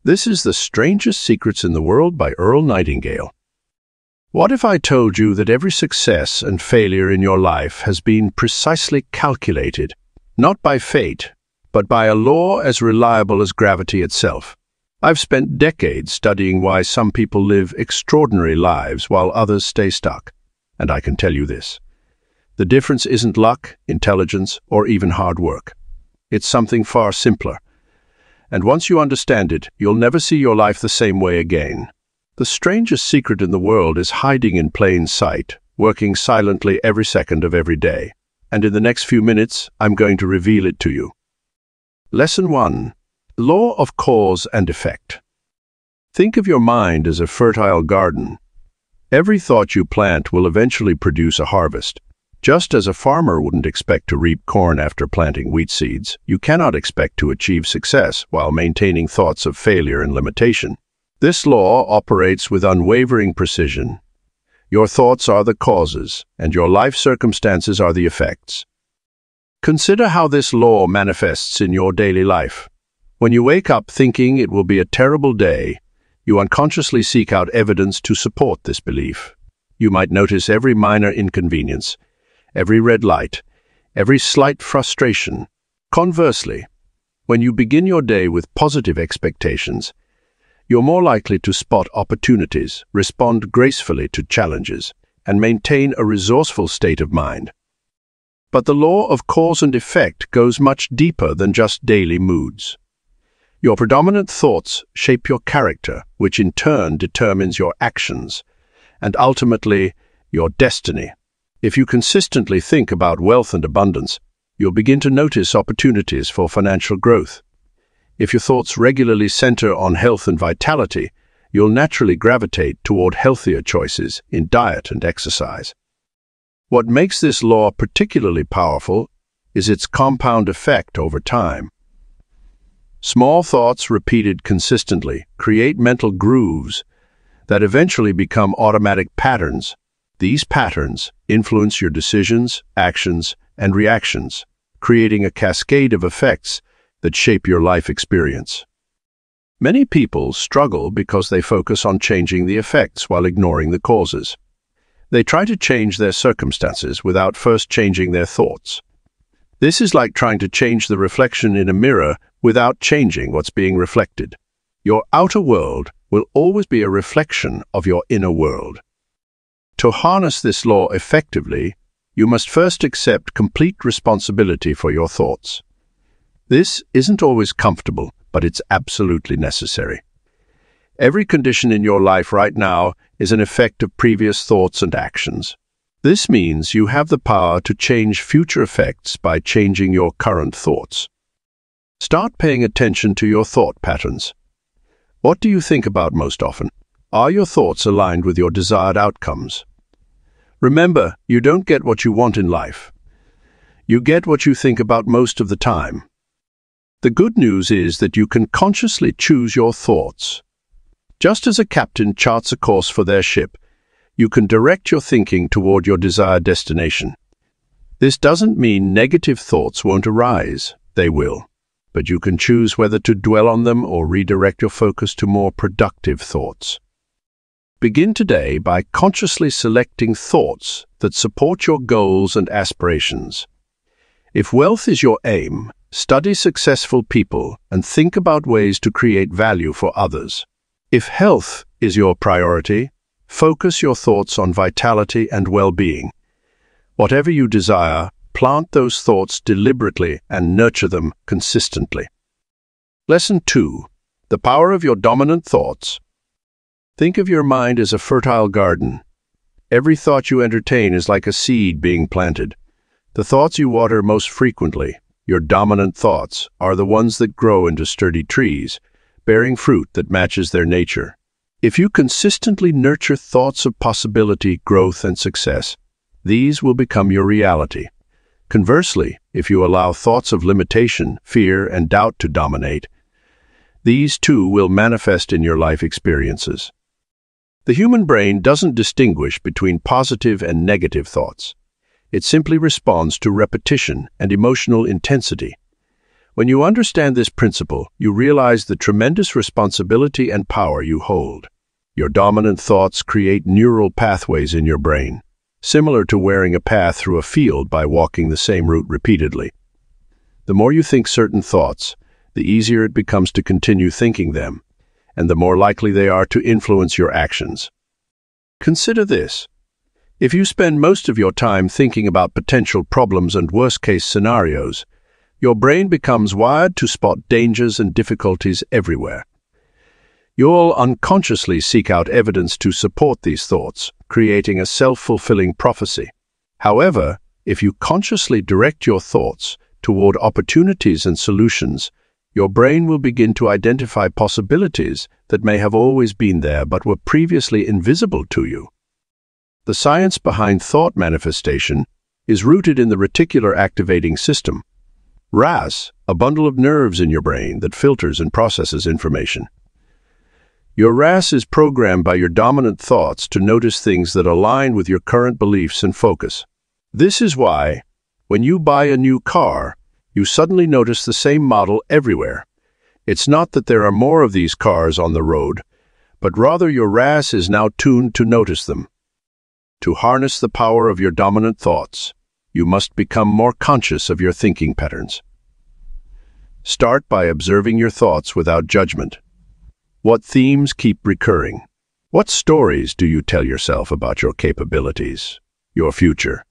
This is The Strangest Secrets in the World by Earl Nightingale. What if I told you that every success and failure in your life has been precisely calculated, not by fate, but by a law as reliable as gravity itself? I've spent decades studying why some people live extraordinary lives while others stay stuck. And I can tell you this: the difference isn't luck, intelligence, or even hard work. It's something far simpler. And once you understand it, you'll never see your life the same way again. The strangest secret in the world is hiding in plain sight, working silently every second of every day. And in the next few minutes, I'm going to reveal it to you. Lesson 1. Law of cause and effect. Think of your mind as a fertile garden. Every thought you plant will eventually produce a harvest. Just as a farmer wouldn't expect to reap corn after planting wheat seeds, you cannot expect to achieve success while maintaining thoughts of failure and limitation. This law operates with unwavering precision. Your thoughts are the causes, and your life circumstances are the effects. Consider how this law manifests in your daily life. When you wake up thinking it will be a terrible day, you unconsciously seek out evidence to support this belief. You might notice every minor inconvenience, every red light, every slight frustration. Conversely, when you begin your day with positive expectations, you're more likely to spot opportunities, respond gracefully to challenges, and maintain a resourceful state of mind. But the law of cause and effect goes much deeper than just daily moods. Your predominant thoughts shape your character, which in turn determines your actions, and ultimately, your destiny. If you consistently think about wealth and abundance, you'll begin to notice opportunities for financial growth. If your thoughts regularly center on health and vitality, you'll naturally gravitate toward healthier choices in diet and exercise. What makes this law particularly powerful is its compound effect over time. Small thoughts repeated consistently create mental grooves that eventually become automatic patterns. These patterns influence your decisions, actions, and reactions, creating a cascade of effects that shape your life experience. Many people struggle because they focus on changing the effects while ignoring the causes. They try to change their circumstances without first changing their thoughts. This is like trying to change the reflection in a mirror without changing what's being reflected. Your outer world will always be a reflection of your inner world. To harness this law effectively, you must first accept complete responsibility for your thoughts. This isn't always comfortable, but it's absolutely necessary. Every condition in your life right now is an effect of previous thoughts and actions. This means you have the power to change future effects by changing your current thoughts. Start paying attention to your thought patterns. What do you think about most often? Are your thoughts aligned with your desired outcomes? Remember, you don't get what you want in life. You get what you think about most of the time. The good news is that you can consciously choose your thoughts. Just as a captain charts a course for their ship, you can direct your thinking toward your desired destination. This doesn't mean negative thoughts won't arise. They will. But you can choose whether to dwell on them or redirect your focus to more productive thoughts. Begin today by consciously selecting thoughts that support your goals and aspirations. If wealth is your aim, study successful people and think about ways to create value for others. If health is your priority, focus your thoughts on vitality and well-being. Whatever you desire, plant those thoughts deliberately and nurture them consistently. Lesson 2. The power of your dominant thoughts. Think of your mind as a fertile garden. Every thought you entertain is like a seed being planted. The thoughts you water most frequently, your dominant thoughts, are the ones that grow into sturdy trees, bearing fruit that matches their nature. If you consistently nurture thoughts of possibility, growth, and success, these will become your reality. Conversely, if you allow thoughts of limitation, fear, and doubt to dominate, these too will manifest in your life experiences. The human brain doesn't distinguish between positive and negative thoughts. It simply responds to repetition and emotional intensity. When you understand this principle, you realize the tremendous responsibility and power you hold. Your dominant thoughts create neural pathways in your brain, similar to wearing a path through a field by walking the same route repeatedly. The more you think certain thoughts, the easier it becomes to continue thinking them, and the more likely they are to influence your actions. Consider this. If you spend most of your time thinking about potential problems and worst-case scenarios, your brain becomes wired to spot dangers and difficulties everywhere. You'll unconsciously seek out evidence to support these thoughts, creating a self-fulfilling prophecy. However, if you consciously direct your thoughts toward opportunities and solutions, your brain will begin to identify possibilities that may have always been there but were previously invisible to you. The science behind thought manifestation is rooted in the reticular activating system, RAS, a bundle of nerves in your brain that filters and processes information. Your RAS is programmed by your dominant thoughts to notice things that align with your current beliefs and focus. This is why, when you buy a new car, you suddenly notice the same model everywhere. It's not that there are more of these cars on the road, but rather your RAS is now tuned to notice them. To harness the power of your dominant thoughts, you must become more conscious of your thinking patterns. Start by observing your thoughts without judgment. What themes keep recurring? What stories do you tell yourself about your capabilities, your future,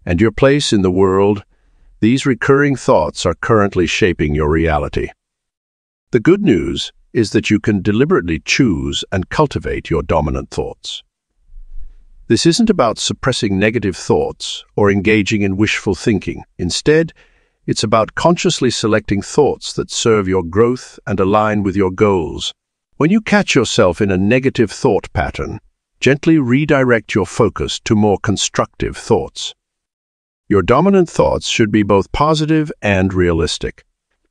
and your place in the world? These recurring thoughts are currently shaping your reality. The good news is that you can deliberately choose and cultivate your dominant thoughts. This isn't about suppressing negative thoughts or engaging in wishful thinking. Instead, it's about consciously selecting thoughts that serve your growth and align with your goals. When you catch yourself in a negative thought pattern, gently redirect your focus to more constructive thoughts. Your dominant thoughts should be both positive and realistic.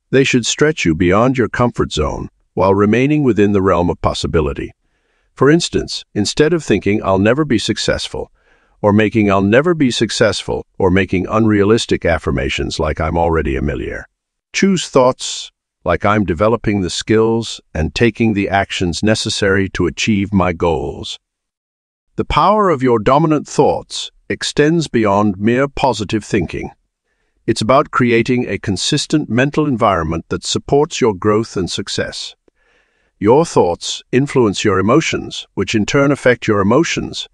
They should stretch you beyond your comfort zone while remaining within the realm of possibility. For instance, instead of thinking, "I'll never be successful," or making "I'll never be successful," or making unrealistic affirmations like "I'm already a millionaire," choose thoughts like "I'm developing the skills and taking the actions necessary to achieve my goals." The power of your dominant thoughts extends beyond mere positive thinking. It's about creating a consistent mental environment that supports your growth and success. Your thoughts influence your emotions, which in turn affect your emotions,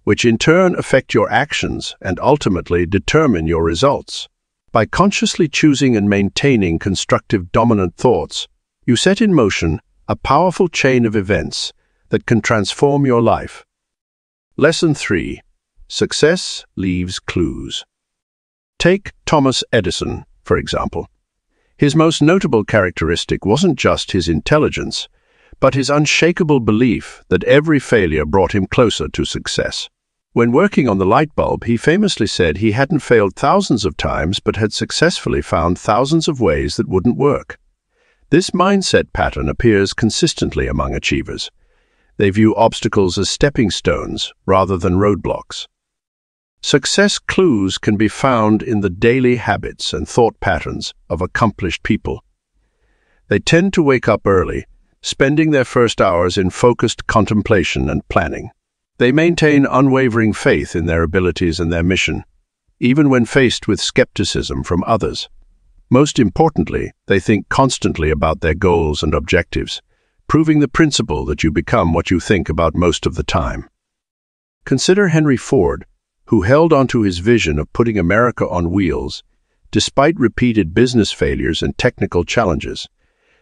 which in turn affect your actions and ultimately determine your results. By consciously choosing and maintaining constructive dominant thoughts, you set in motion a powerful chain of events that can transform your life. Lesson 3. Success leaves clues. Take Thomas Edison, for example. His most notable characteristic wasn't just his intelligence, but his unshakable belief that every failure brought him closer to success. When working on the light bulb, he famously said he hadn't failed thousands of times but had successfully found thousands of ways that wouldn't work. This mindset pattern appears consistently among achievers. They view obstacles as stepping stones rather than roadblocks. Success clues can be found in the daily habits and thought patterns of accomplished people. They tend to wake up early, spending their first hours in focused contemplation and planning. They maintain unwavering faith in their abilities and their mission, even when faced with skepticism from others. Most importantly, they think constantly about their goals and objectives, proving the principle that you become what you think about most of the time. Consider Henry Ford, who held onto his vision of putting America on wheels, despite repeated business failures and technical challenges.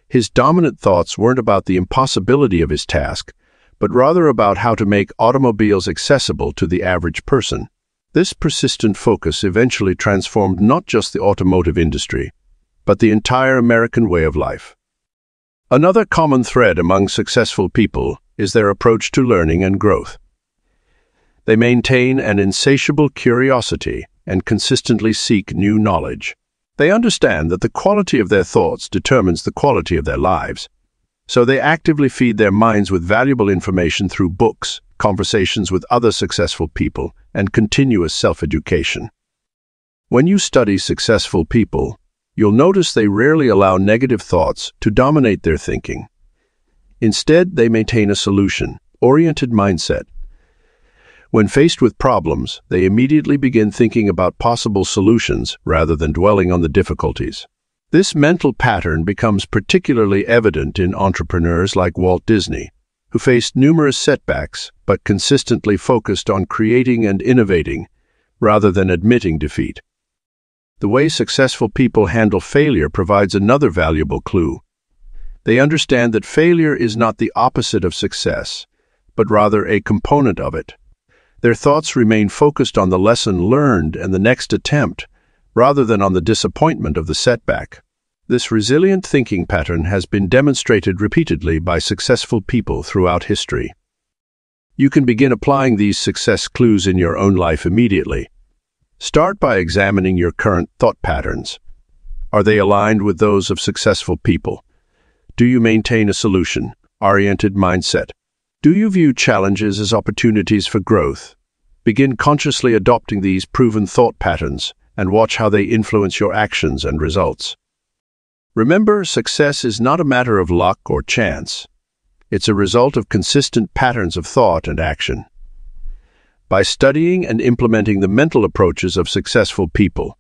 His dominant thoughts weren't about the impossibility of his task, but rather about how to make automobiles accessible to the average person. This persistent focus eventually transformed not just the automotive industry, but the entire American way of life. Another common thread among successful people is their approach to learning and growth. They maintain an insatiable curiosity and consistently seek new knowledge. They understand that the quality of their thoughts determines the quality of their lives, so they actively feed their minds with valuable information through books, conversations with other successful people, and continuous self-education. When you study successful people, you'll notice they rarely allow negative thoughts to dominate their thinking. Instead, they maintain a solution-oriented mindset. When faced with problems, they immediately begin thinking about possible solutions rather than dwelling on the difficulties. This mental pattern becomes particularly evident in entrepreneurs like Walt Disney, who faced numerous setbacks but consistently focused on creating and innovating rather than admitting defeat. The way successful people handle failure provides another valuable clue. They understand that failure is not the opposite of success, but rather a component of it. Their thoughts remain focused on the lesson learned and the next attempt, rather than on the disappointment of the setback. This resilient thinking pattern has been demonstrated repeatedly by successful people throughout history. You can begin applying these success clues in your own life immediately. Start by examining your current thought patterns. Are they aligned with those of successful people? Do you maintain a solution-oriented mindset? Do you view challenges as opportunities for growth? Begin consciously adopting these proven thought patterns and watch how they influence your actions and results. Remember, success is not a matter of luck or chance. It's a result of consistent patterns of thought and action. By studying and implementing the mental approaches of successful people,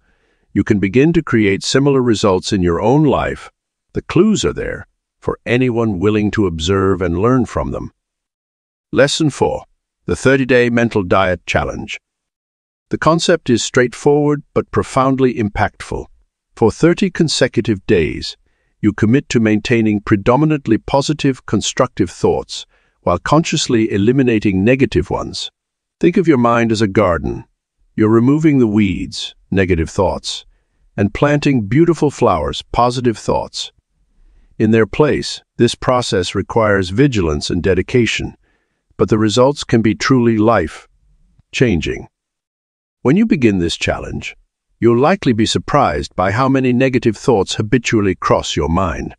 you can begin to create similar results in your own life. The clues are there for anyone willing to observe and learn from them. Lesson 4. The 30-Day Mental Diet Challenge. The concept is straightforward but profoundly impactful. For 30 consecutive days, you commit to maintaining predominantly positive, constructive thoughts while consciously eliminating negative ones. Think of your mind as a garden. You're removing the weeds, negative thoughts, and planting beautiful flowers, positive thoughts. In their place, this process requires vigilance and dedication, but the results can be truly life-changing. When you begin this challenge, you'll likely be surprised by how many negative thoughts habitually cross your mind.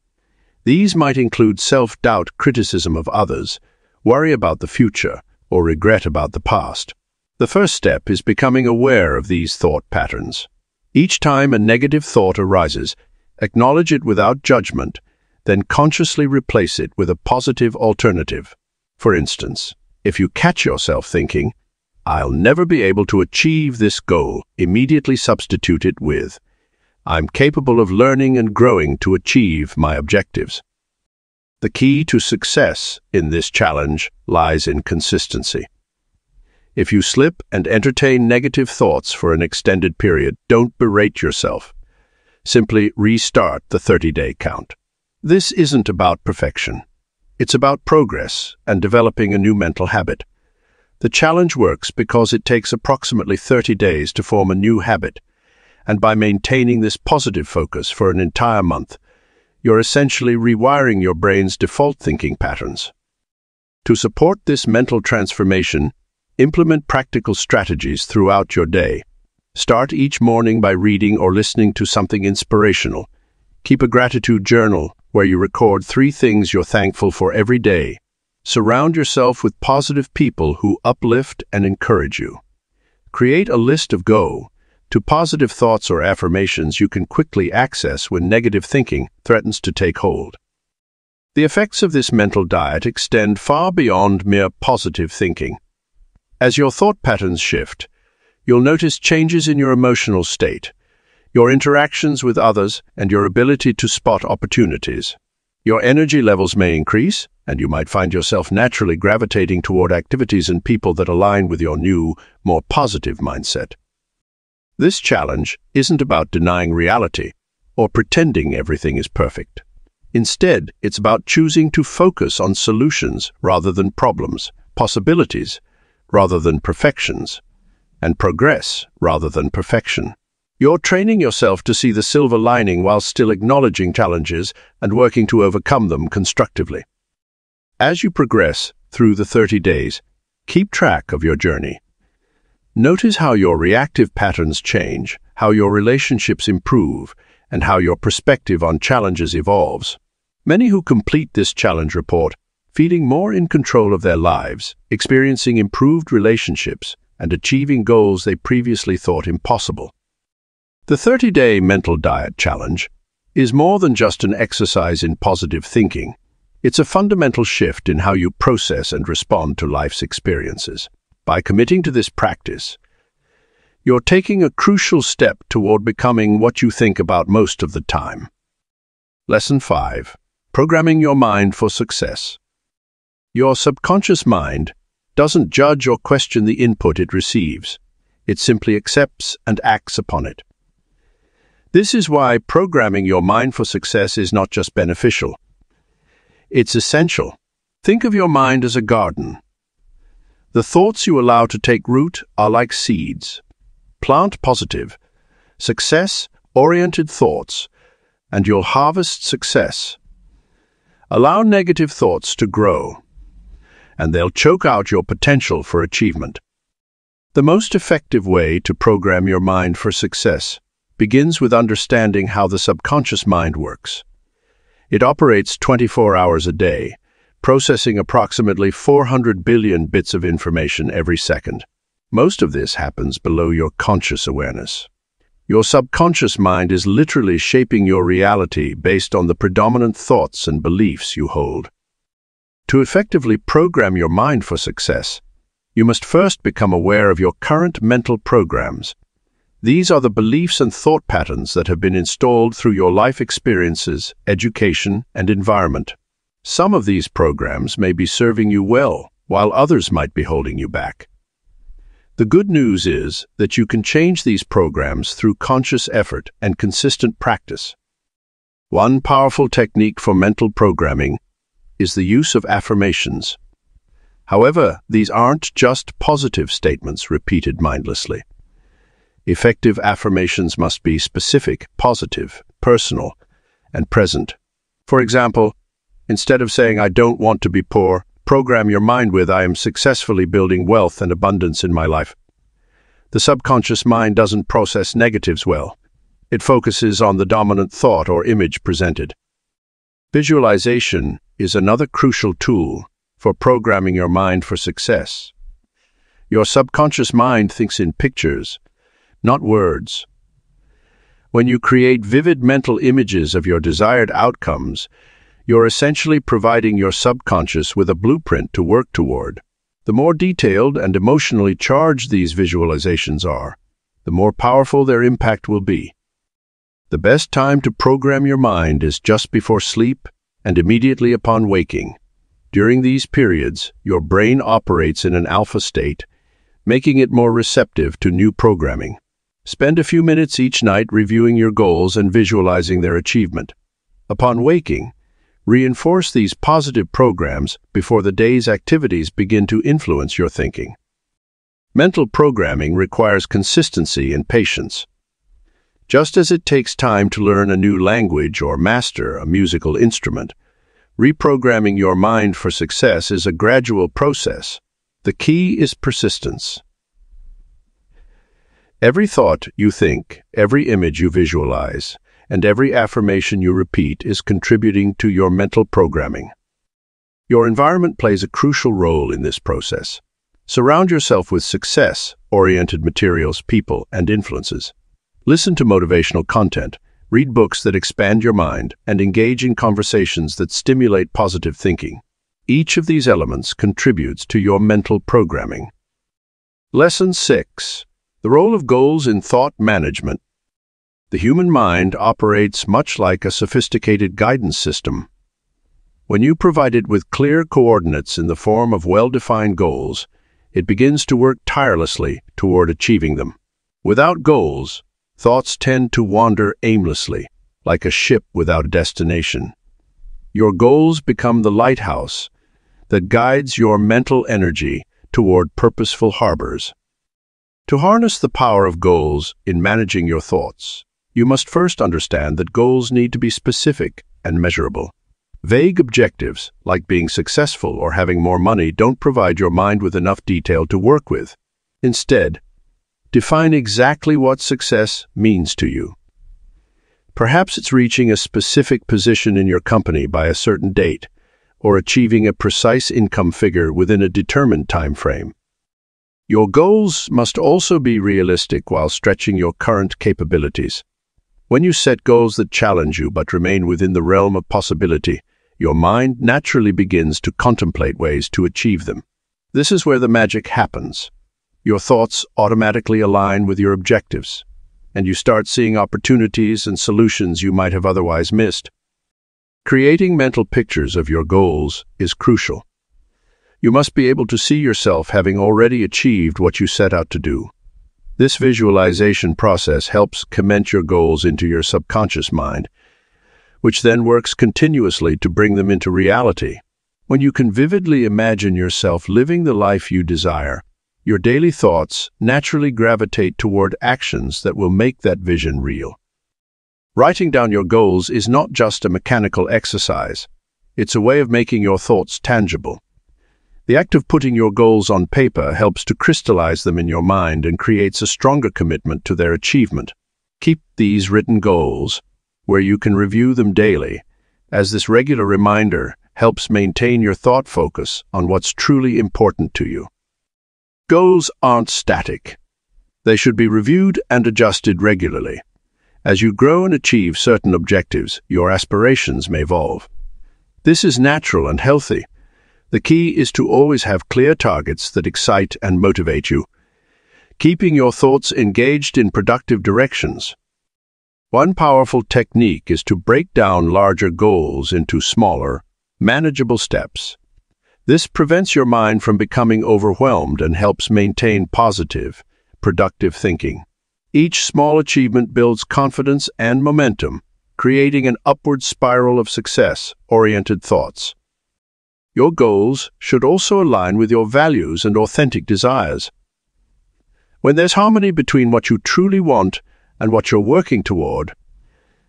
These might include self-doubt, criticism of others, worry about the future, or regret about the past. The first step is becoming aware of these thought patterns. Each time a negative thought arises, acknowledge it without judgment, then consciously replace it with a positive alternative. For instance, if you catch yourself thinking, "I'll never be able to achieve this goal," immediately substitute it with, "I'm capable of learning and growing to achieve my objectives." The key to success in this challenge lies in consistency. If you slip and entertain negative thoughts for an extended period, don't berate yourself. Simply restart the 30-day count. This isn't about perfection. It's about progress and developing a new mental habit. The challenge works because it takes approximately 30 days to form a new habit, and by maintaining this positive focus for an entire month, you're essentially rewiring your brain's default thinking patterns. To support this mental transformation, implement practical strategies throughout your day. Start each morning by reading or listening to something inspirational. Keep a gratitude journal where you record 3 things you're thankful for every day. Surround yourself with positive people who uplift and encourage you. Create a list of go-to positive thoughts or affirmations you can quickly access when negative thinking threatens to take hold. The effects of this mental diet extend far beyond mere positive thinking. As your thought patterns shift, you'll notice changes in your emotional state, your interactions with others, and your ability to spot opportunities. Your energy levels may increase, and you might find yourself naturally gravitating toward activities and people that align with your new, more positive mindset. This challenge isn't about denying reality or pretending everything is perfect. Instead, it's about choosing to focus on solutions rather than problems, possibilities rather than perfections, and progress rather than perfection. You're training yourself to see the silver lining while still acknowledging challenges and working to overcome them constructively. As you progress through the 30 days, keep track of your journey. Notice how your reactive patterns change, how your relationships improve, and how your perspective on challenges evolves. Many who complete this challenge report feeling more in control of their lives, experiencing improved relationships, and achieving goals they previously thought impossible. The 30-day mental diet challenge is more than just an exercise in positive thinking. It's a fundamental shift in how you process and respond to life's experiences. By committing to this practice, you're taking a crucial step toward becoming what you think about most of the time. Lesson 5. Programming your mind for success. Your subconscious mind doesn't judge or question the input it receives. It simply accepts and acts upon it. This is why programming your mind for success is not just beneficial. It's essential. Think of your mind as a garden. The thoughts you allow to take root are like seeds. Plant positive, success-oriented thoughts, and you'll harvest success. Allow negative thoughts to grow, and they'll choke out your potential for achievement. The most effective way to program your mind for success begins with understanding how the subconscious mind works. It operates 24 hours a day, processing approximately 400 billion bits of information every second. Most of this happens below your conscious awareness. Your subconscious mind is literally shaping your reality based on the predominant thoughts and beliefs you hold. To effectively program your mind for success, you must first become aware of your current mental programs. These are the beliefs and thought patterns that have been installed through your life experiences, education, and environment. Some of these programs may be serving you well, while others might be holding you back. The good news is that you can change these programs through conscious effort and consistent practice. One powerful technique for mental programming is the use of affirmations. However, these aren't just positive statements repeated mindlessly. Effective affirmations must be specific, positive, personal, and present. For example, instead of saying, "I don't want to be poor," program your mind with, "I am successfully building wealth and abundance in my life." The subconscious mind doesn't process negatives well. It focuses on the dominant thought or image presented. Visualization is another crucial tool for programming your mind for success. Your subconscious mind thinks in pictures, not words. When you create vivid mental images of your desired outcomes, you're essentially providing your subconscious with a blueprint to work toward. The more detailed and emotionally charged these visualizations are, the more powerful their impact will be. The best time to program your mind is just before sleep and immediately upon waking. During these periods, your brain operates in an alpha state, making it more receptive to new programming. Spend a few minutes each night reviewing your goals and visualizing their achievement. Upon waking, reinforce these positive programs before the day's activities begin to influence your thinking. Mental programming requires consistency and patience. Just as it takes time to learn a new language or master a musical instrument, reprogramming your mind for success is a gradual process. The key is persistence. Every thought you think, every image you visualize, and every affirmation you repeat is contributing to your mental programming. Your environment plays a crucial role in this process. Surround yourself with success-oriented materials, people, and influences. Listen to motivational content, read books that expand your mind, and engage in conversations that stimulate positive thinking. Each of these elements contributes to your mental programming. Lesson 6. The role of goals in thought management. The human mind operates much like a sophisticated guidance system. When you provide it with clear coordinates in the form of well-defined goals, it begins to work tirelessly toward achieving them. Without goals, thoughts tend to wander aimlessly, like a ship without a destination. Your goals become the lighthouse that guides your mental energy toward purposeful harbors. To harness the power of goals in managing your thoughts, you must first understand that goals need to be specific and measurable. Vague objectives, like being successful or having more money, don't provide your mind with enough detail to work with. Instead, define exactly what success means to you. Perhaps it's reaching a specific position in your company by a certain date, or achieving a precise income figure within a determined time frame. Your goals must also be realistic while stretching your current capabilities. When you set goals that challenge you but remain within the realm of possibility, your mind naturally begins to contemplate ways to achieve them. This is where the magic happens. Your thoughts automatically align with your objectives, and you start seeing opportunities and solutions you might have otherwise missed. Creating mental pictures of your goals is crucial. You must be able to see yourself having already achieved what you set out to do. This visualization process helps cement your goals into your subconscious mind, which then works continuously to bring them into reality. When you can vividly imagine yourself living the life you desire, your daily thoughts naturally gravitate toward actions that will make that vision real. Writing down your goals is not just a mechanical exercise. It's a way of making your thoughts tangible. The act of putting your goals on paper helps to crystallize them in your mind and creates a stronger commitment to their achievement. Keep these written goals where you can review them daily, as this regular reminder helps maintain your thought focus on what's truly important to you. Goals aren't static. They should be reviewed and adjusted regularly. As you grow and achieve certain objectives, your aspirations may evolve. This is natural and healthy. The key is to always have clear targets that excite and motivate you, keeping your thoughts engaged in productive directions. One powerful technique is to break down larger goals into smaller, manageable steps. This prevents your mind from becoming overwhelmed and helps maintain positive, productive thinking. Each small achievement builds confidence and momentum, creating an upward spiral of success-oriented thoughts. Your goals should also align with your values and authentic desires. When there's harmony between what you truly want and what you're working toward,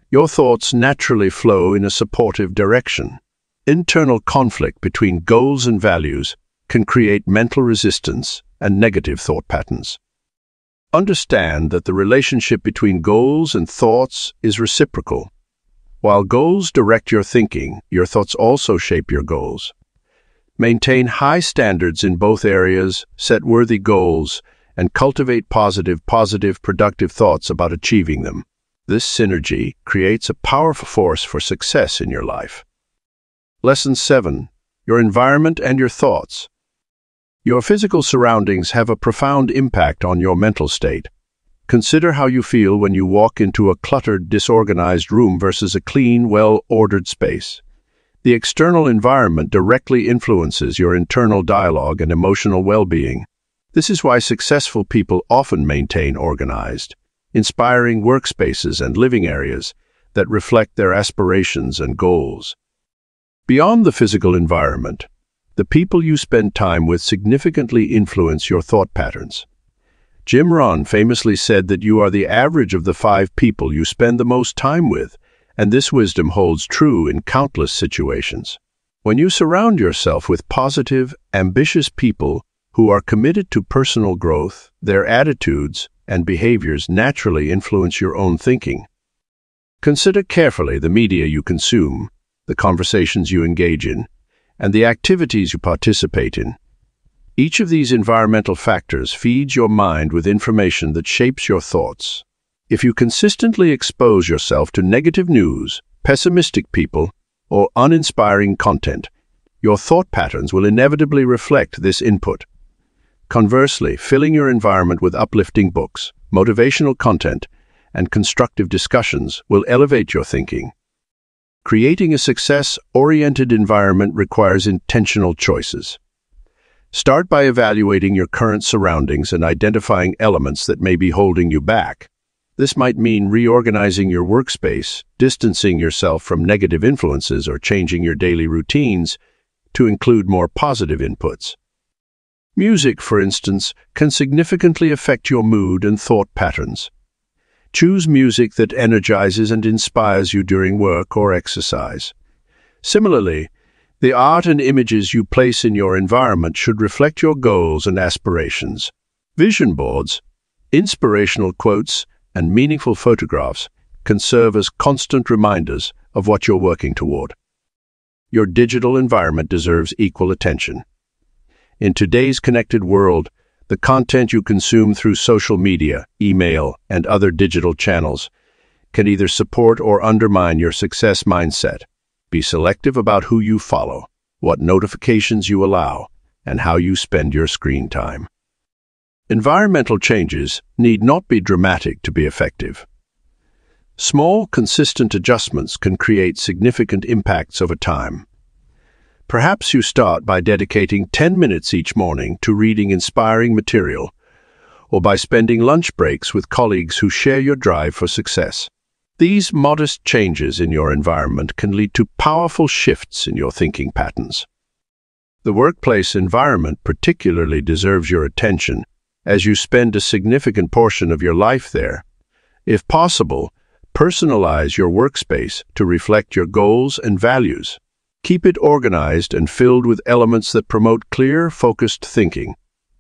your thoughts naturally flow in a supportive direction. Internal conflict between goals and values can create mental resistance and negative thought patterns. Understand that the relationship between goals and thoughts is reciprocal. While goals direct your thinking, your thoughts also shape your goals. Maintain high standards in both areas, set worthy goals, and cultivate positive, productive thoughts about achieving them. This synergy creates a powerful force for success in your life. Lesson 7. Your environment and your thoughts. Your physical surroundings have a profound impact on your mental state. Consider how you feel when you walk into a cluttered, disorganized room versus a clean, well-ordered space. The external environment directly influences your internal dialogue and emotional well-being. This is why successful people often maintain organized, inspiring workspaces and living areas that reflect their aspirations and goals. Beyond the physical environment, the people you spend time with significantly influence your thought patterns. Jim Rohn famously said that you are the average of the 5 people you spend the most time with, and this wisdom holds true in countless situations. When you surround yourself with positive, ambitious people who are committed to personal growth, their attitudes and behaviors naturally influence your own thinking. Consider carefully the media you consume, the conversations you engage in, and the activities you participate in. Each of these environmental factors feeds your mind with information that shapes your thoughts. If you consistently expose yourself to negative news, pessimistic people, or uninspiring content, your thought patterns will inevitably reflect this input. Conversely, filling your environment with uplifting books, motivational content, and constructive discussions will elevate your thinking. Creating a success-oriented environment requires intentional choices. Start by evaluating your current surroundings and identifying elements that may be holding you back. This might mean reorganizing your workspace, distancing yourself from negative influences, or changing your daily routines to include more positive inputs. Music, for instance, can significantly affect your mood and thought patterns. Choose music that energizes and inspires you during work or exercise. Similarly, the art and images you place in your environment should reflect your goals and aspirations. Vision boards, inspirational quotes, and meaningful photographs can serve as constant reminders of what you're working toward. Your digital environment deserves equal attention. In today's connected world, the content you consume through social media, email, and other digital channels can either support or undermine your success mindset. Be selective about who you follow, what notifications you allow, and how you spend your screen time. Environmental changes need not be dramatic to be effective. Small, consistent adjustments can create significant impacts over time. Perhaps you start by dedicating 10 minutes each morning to reading inspiring material, or by spending lunch breaks with colleagues who share your drive for success. These modest changes in your environment can lead to powerful shifts in your thinking patterns. The workplace environment particularly deserves your attention, as you spend a significant portion of your life there. If possible, personalize your workspace to reflect your goals and values. Keep it organized and filled with elements that promote clear, focused thinking.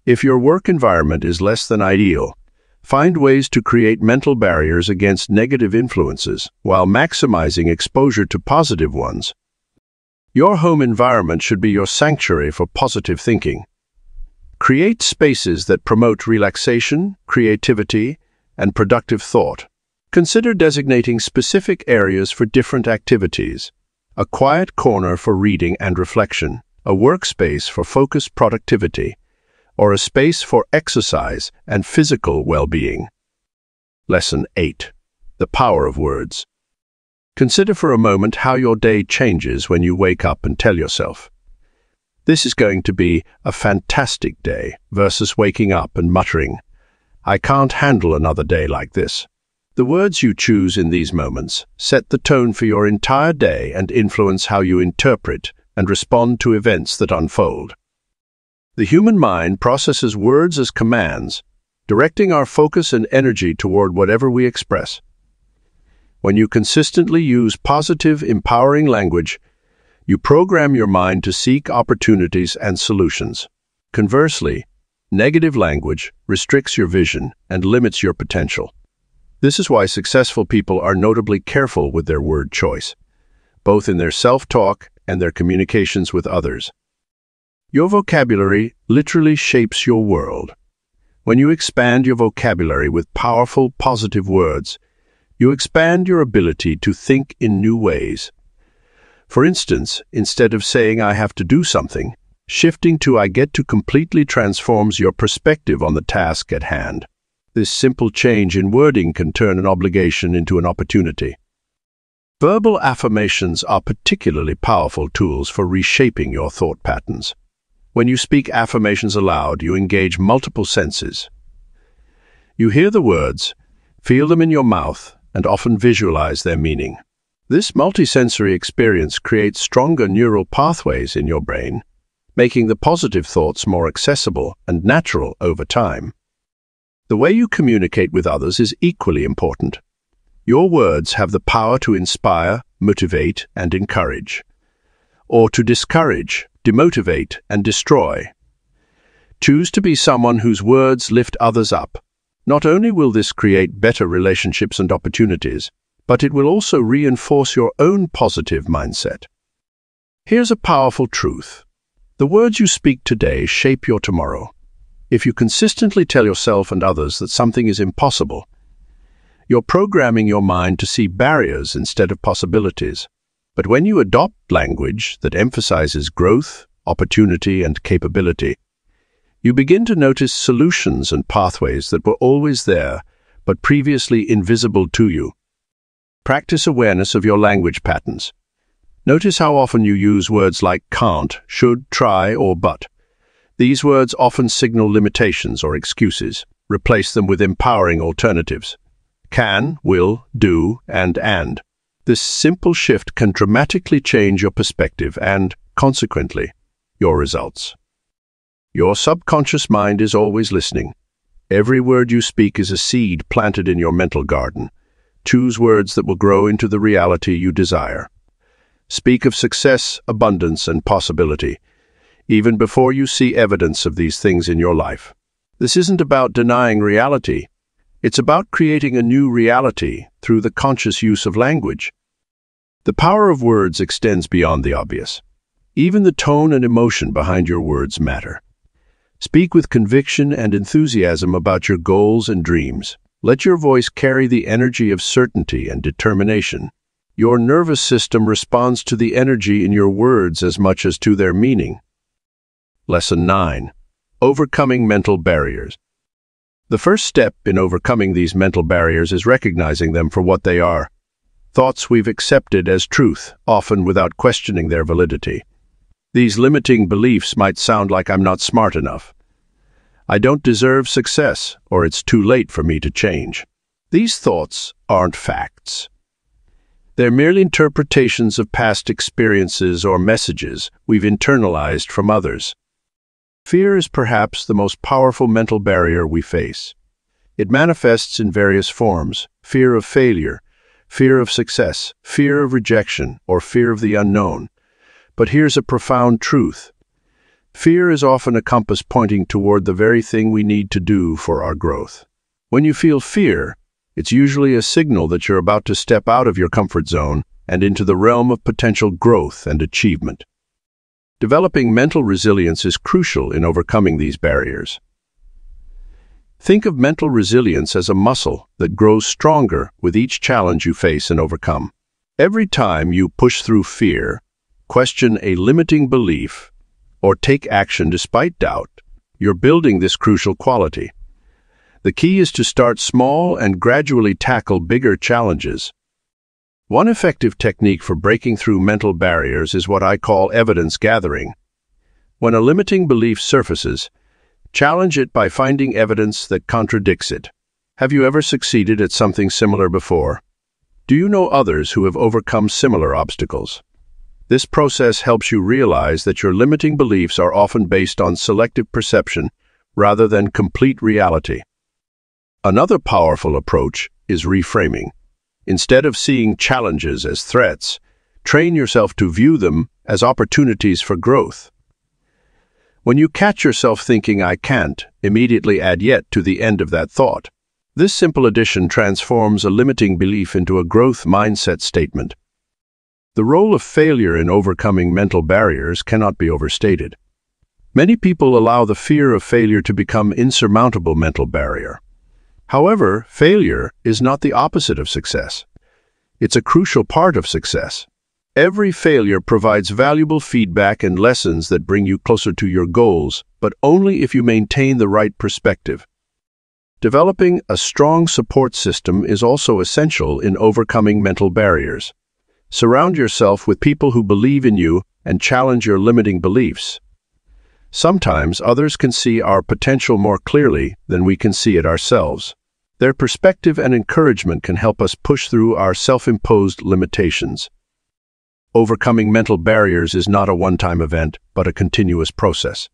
If your work environment is less than ideal, find ways to create mental barriers against negative influences while maximizing exposure to positive ones. Your home environment should be your sanctuary for positive thinking. Create spaces that promote relaxation, creativity, and productive thought. Consider designating specific areas for different activities: a quiet corner for reading and reflection, a workspace for focused productivity, or a space for exercise and physical well-being. Lesson 8. The power of words. Consider for a moment how your day changes when you wake up and tell yourself, "This is going to be a fantastic day," versus waking up and muttering, "I can't handle another day like this." The words you choose in these moments set the tone for your entire day and influence how you interpret and respond to events that unfold. The human mind processes words as commands, directing our focus and energy toward whatever we express. When you consistently use positive, empowering language, you program your mind to seek opportunities and solutions. Conversely, negative language restricts your vision and limits your potential. This is why successful people are notably careful with their word choice, both in their self-talk and their communications with others. Your vocabulary literally shapes your world. When you expand your vocabulary with powerful, positive words, you expand your ability to think in new ways. For instance, instead of saying "I have to do something," shifting to "I get to" completely transforms your perspective on the task at hand. This simple change in wording can turn an obligation into an opportunity. Verbal affirmations are particularly powerful tools for reshaping your thought patterns. When you speak affirmations aloud, you engage multiple senses. You hear the words, feel them in your mouth, and often visualize their meaning. This multisensory experience creates stronger neural pathways in your brain, making the positive thoughts more accessible and natural over time. The way you communicate with others is equally important. Your words have the power to inspire, motivate, and encourage, or to discourage, demotivate, and destroy. Choose to be someone whose words lift others up. Not only will this create better relationships and opportunities, but it will also reinforce your own positive mindset. Here's a powerful truth. The words you speak today shape your tomorrow. If you consistently tell yourself and others that something is impossible, you're programming your mind to see barriers instead of possibilities. But when you adopt language that emphasizes growth, opportunity, and capability, you begin to notice solutions and pathways that were always there, but previously invisible to you. Practice awareness of your language patterns. Notice how often you use words like can't, should, try, or but. These words often signal limitations or excuses. Replace them with empowering alternatives: can, will, do, and. This simple shift can dramatically change your perspective and, consequently, your results. Your subconscious mind is always listening. Every word you speak is a seed planted in your mental garden. Choose words that will grow into the reality you desire. Speak of success, abundance, and possibility, even before you see evidence of these things in your life. This isn't about denying reality. It's about creating a new reality through the conscious use of language. The power of words extends beyond the obvious. Even the tone and emotion behind your words matter. Speak with conviction and enthusiasm about your goals and dreams. Let your voice carry the energy of certainty and determination. Your nervous system responds to the energy in your words as much as to their meaning. Lesson 9. Overcoming mental barriers. The first step in overcoming these mental barriers is recognizing them for what they are. Thoughts we've accepted as truth, often without questioning their validity. These limiting beliefs might sound like I'm not smart enough. I don't deserve success, or it's too late for me to change. These thoughts aren't facts. They're merely interpretations of past experiences or messages we've internalized from others. Fear is perhaps the most powerful mental barrier we face. It manifests in various forms: fear of failure, fear of success, fear of rejection, or fear of the unknown. But here's a profound truth. Fear is often a compass pointing toward the very thing we need to do for our growth. When you feel fear, it's usually a signal that you're about to step out of your comfort zone and into the realm of potential growth and achievement. Developing mental resilience is crucial in overcoming these barriers. Think of mental resilience as a muscle that grows stronger with each challenge you face and overcome. Every time you push through fear, question a limiting belief, or take action despite doubt, you're building this crucial quality. The key is to start small and gradually tackle bigger challenges. One effective technique for breaking through mental barriers is what I call evidence gathering. When a limiting belief surfaces, challenge it by finding evidence that contradicts it. Have you ever succeeded at something similar before? Do you know others who have overcome similar obstacles? This process helps you realize that your limiting beliefs are often based on selective perception rather than complete reality. Another powerful approach is reframing. Instead of seeing challenges as threats, train yourself to view them as opportunities for growth. When you catch yourself thinking "I can't," immediately add "yet" to the end of that thought. This simple addition transforms a limiting belief into a growth mindset statement. The role of failure in overcoming mental barriers cannot be overstated. Many people allow the fear of failure to become an insurmountable mental barrier. However, failure is not the opposite of success. It's a crucial part of success. Every failure provides valuable feedback and lessons that bring you closer to your goals, but only if you maintain the right perspective. Developing a strong support system is also essential in overcoming mental barriers. Surround yourself with people who believe in you and challenge your limiting beliefs. Sometimes others can see our potential more clearly than we can see it ourselves. Their perspective and encouragement can help us push through our self-imposed limitations. Overcoming mental barriers is not a one-time event, but a continuous process.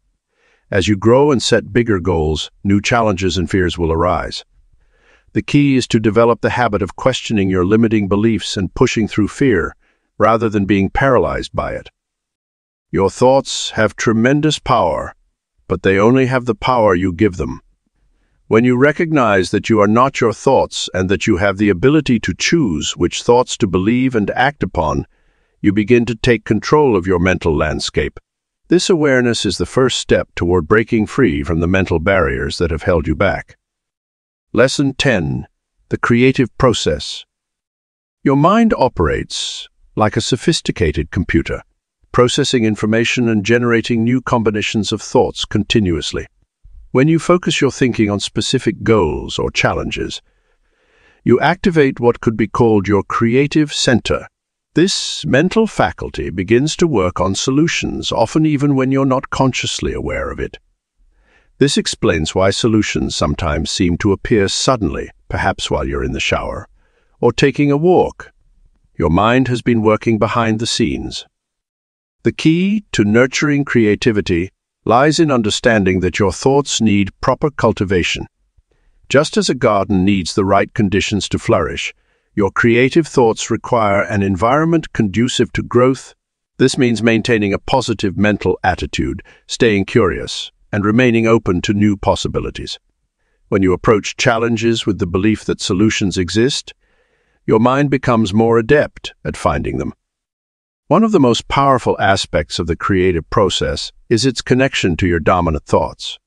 As you grow and set bigger goals, new challenges and fears will arise. The key is to develop the habit of questioning your limiting beliefs and pushing through fear, rather than being paralyzed by it. Your thoughts have tremendous power, but they only have the power you give them. When you recognize that you are not your thoughts and that you have the ability to choose which thoughts to believe and act upon, you begin to take control of your mental landscape. This awareness is the first step toward breaking free from the mental barriers that have held you back. Lesson 10. The creative process. Your mind operates like a sophisticated computer, processing information and generating new combinations of thoughts continuously. When you focus your thinking on specific goals or challenges, you activate what could be called your creative center. This mental faculty begins to work on solutions, often even when you're not consciously aware of it. This explains why solutions sometimes seem to appear suddenly, perhaps while you're in the shower, or taking a walk. Your mind has been working behind the scenes. The key to nurturing creativity lies in understanding that your thoughts need proper cultivation. Just as a garden needs the right conditions to flourish, your creative thoughts require an environment conducive to growth. This means maintaining a positive mental attitude, staying curious, and remaining open to new possibilities. When you approach challenges with the belief that solutions exist, your mind becomes more adept at finding them. One of the most powerful aspects of the creative process is its connection to your dominant thoughts.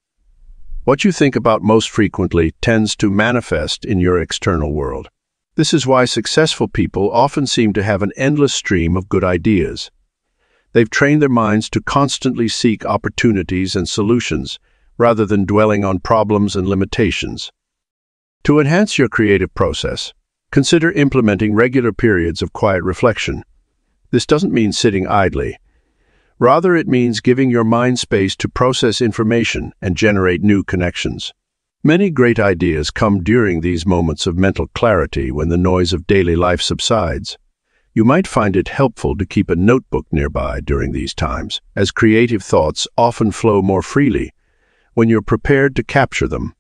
What you think about most frequently tends to manifest in your external world. This is why successful people often seem to have an endless stream of good ideas. They've trained their minds to constantly seek opportunities and solutions, rather than dwelling on problems and limitations. To enhance your creative process, consider implementing regular periods of quiet reflection. This doesn't mean sitting idly. Rather, it means giving your mind space to process information and generate new connections. Many great ideas come during these moments of mental clarity when the noise of daily life subsides. You might find it helpful to keep a notebook nearby during these times, as creative thoughts often flow more freely when you're prepared to capture them.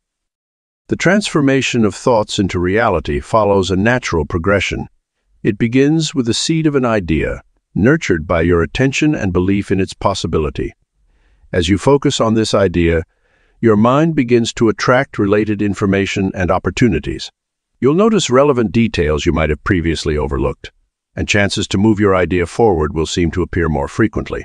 The transformation of thoughts into reality follows a natural progression. It begins with the seed of an idea, nurtured by your attention and belief in its possibility. As you focus on this idea, your mind begins to attract related information and opportunities. You'll notice relevant details you might have previously overlooked, and chances to move your idea forward will seem to appear more frequently.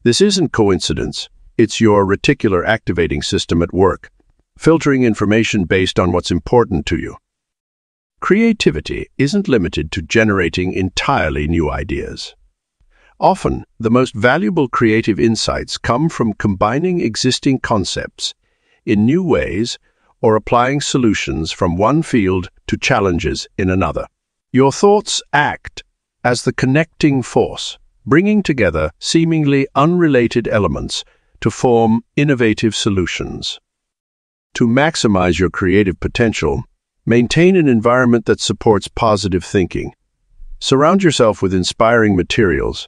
This isn't coincidence. It's your reticular activating system at work, filtering information based on what's important to you. Creativity isn't limited to generating entirely new ideas. Often, the most valuable creative insights come from combining existing concepts in new ways or applying solutions from one field to challenges in another. Your thoughts act as the connecting force, bringing together seemingly unrelated elements to form innovative solutions. To maximize your creative potential, maintain an environment that supports positive thinking. Surround yourself with inspiring materials,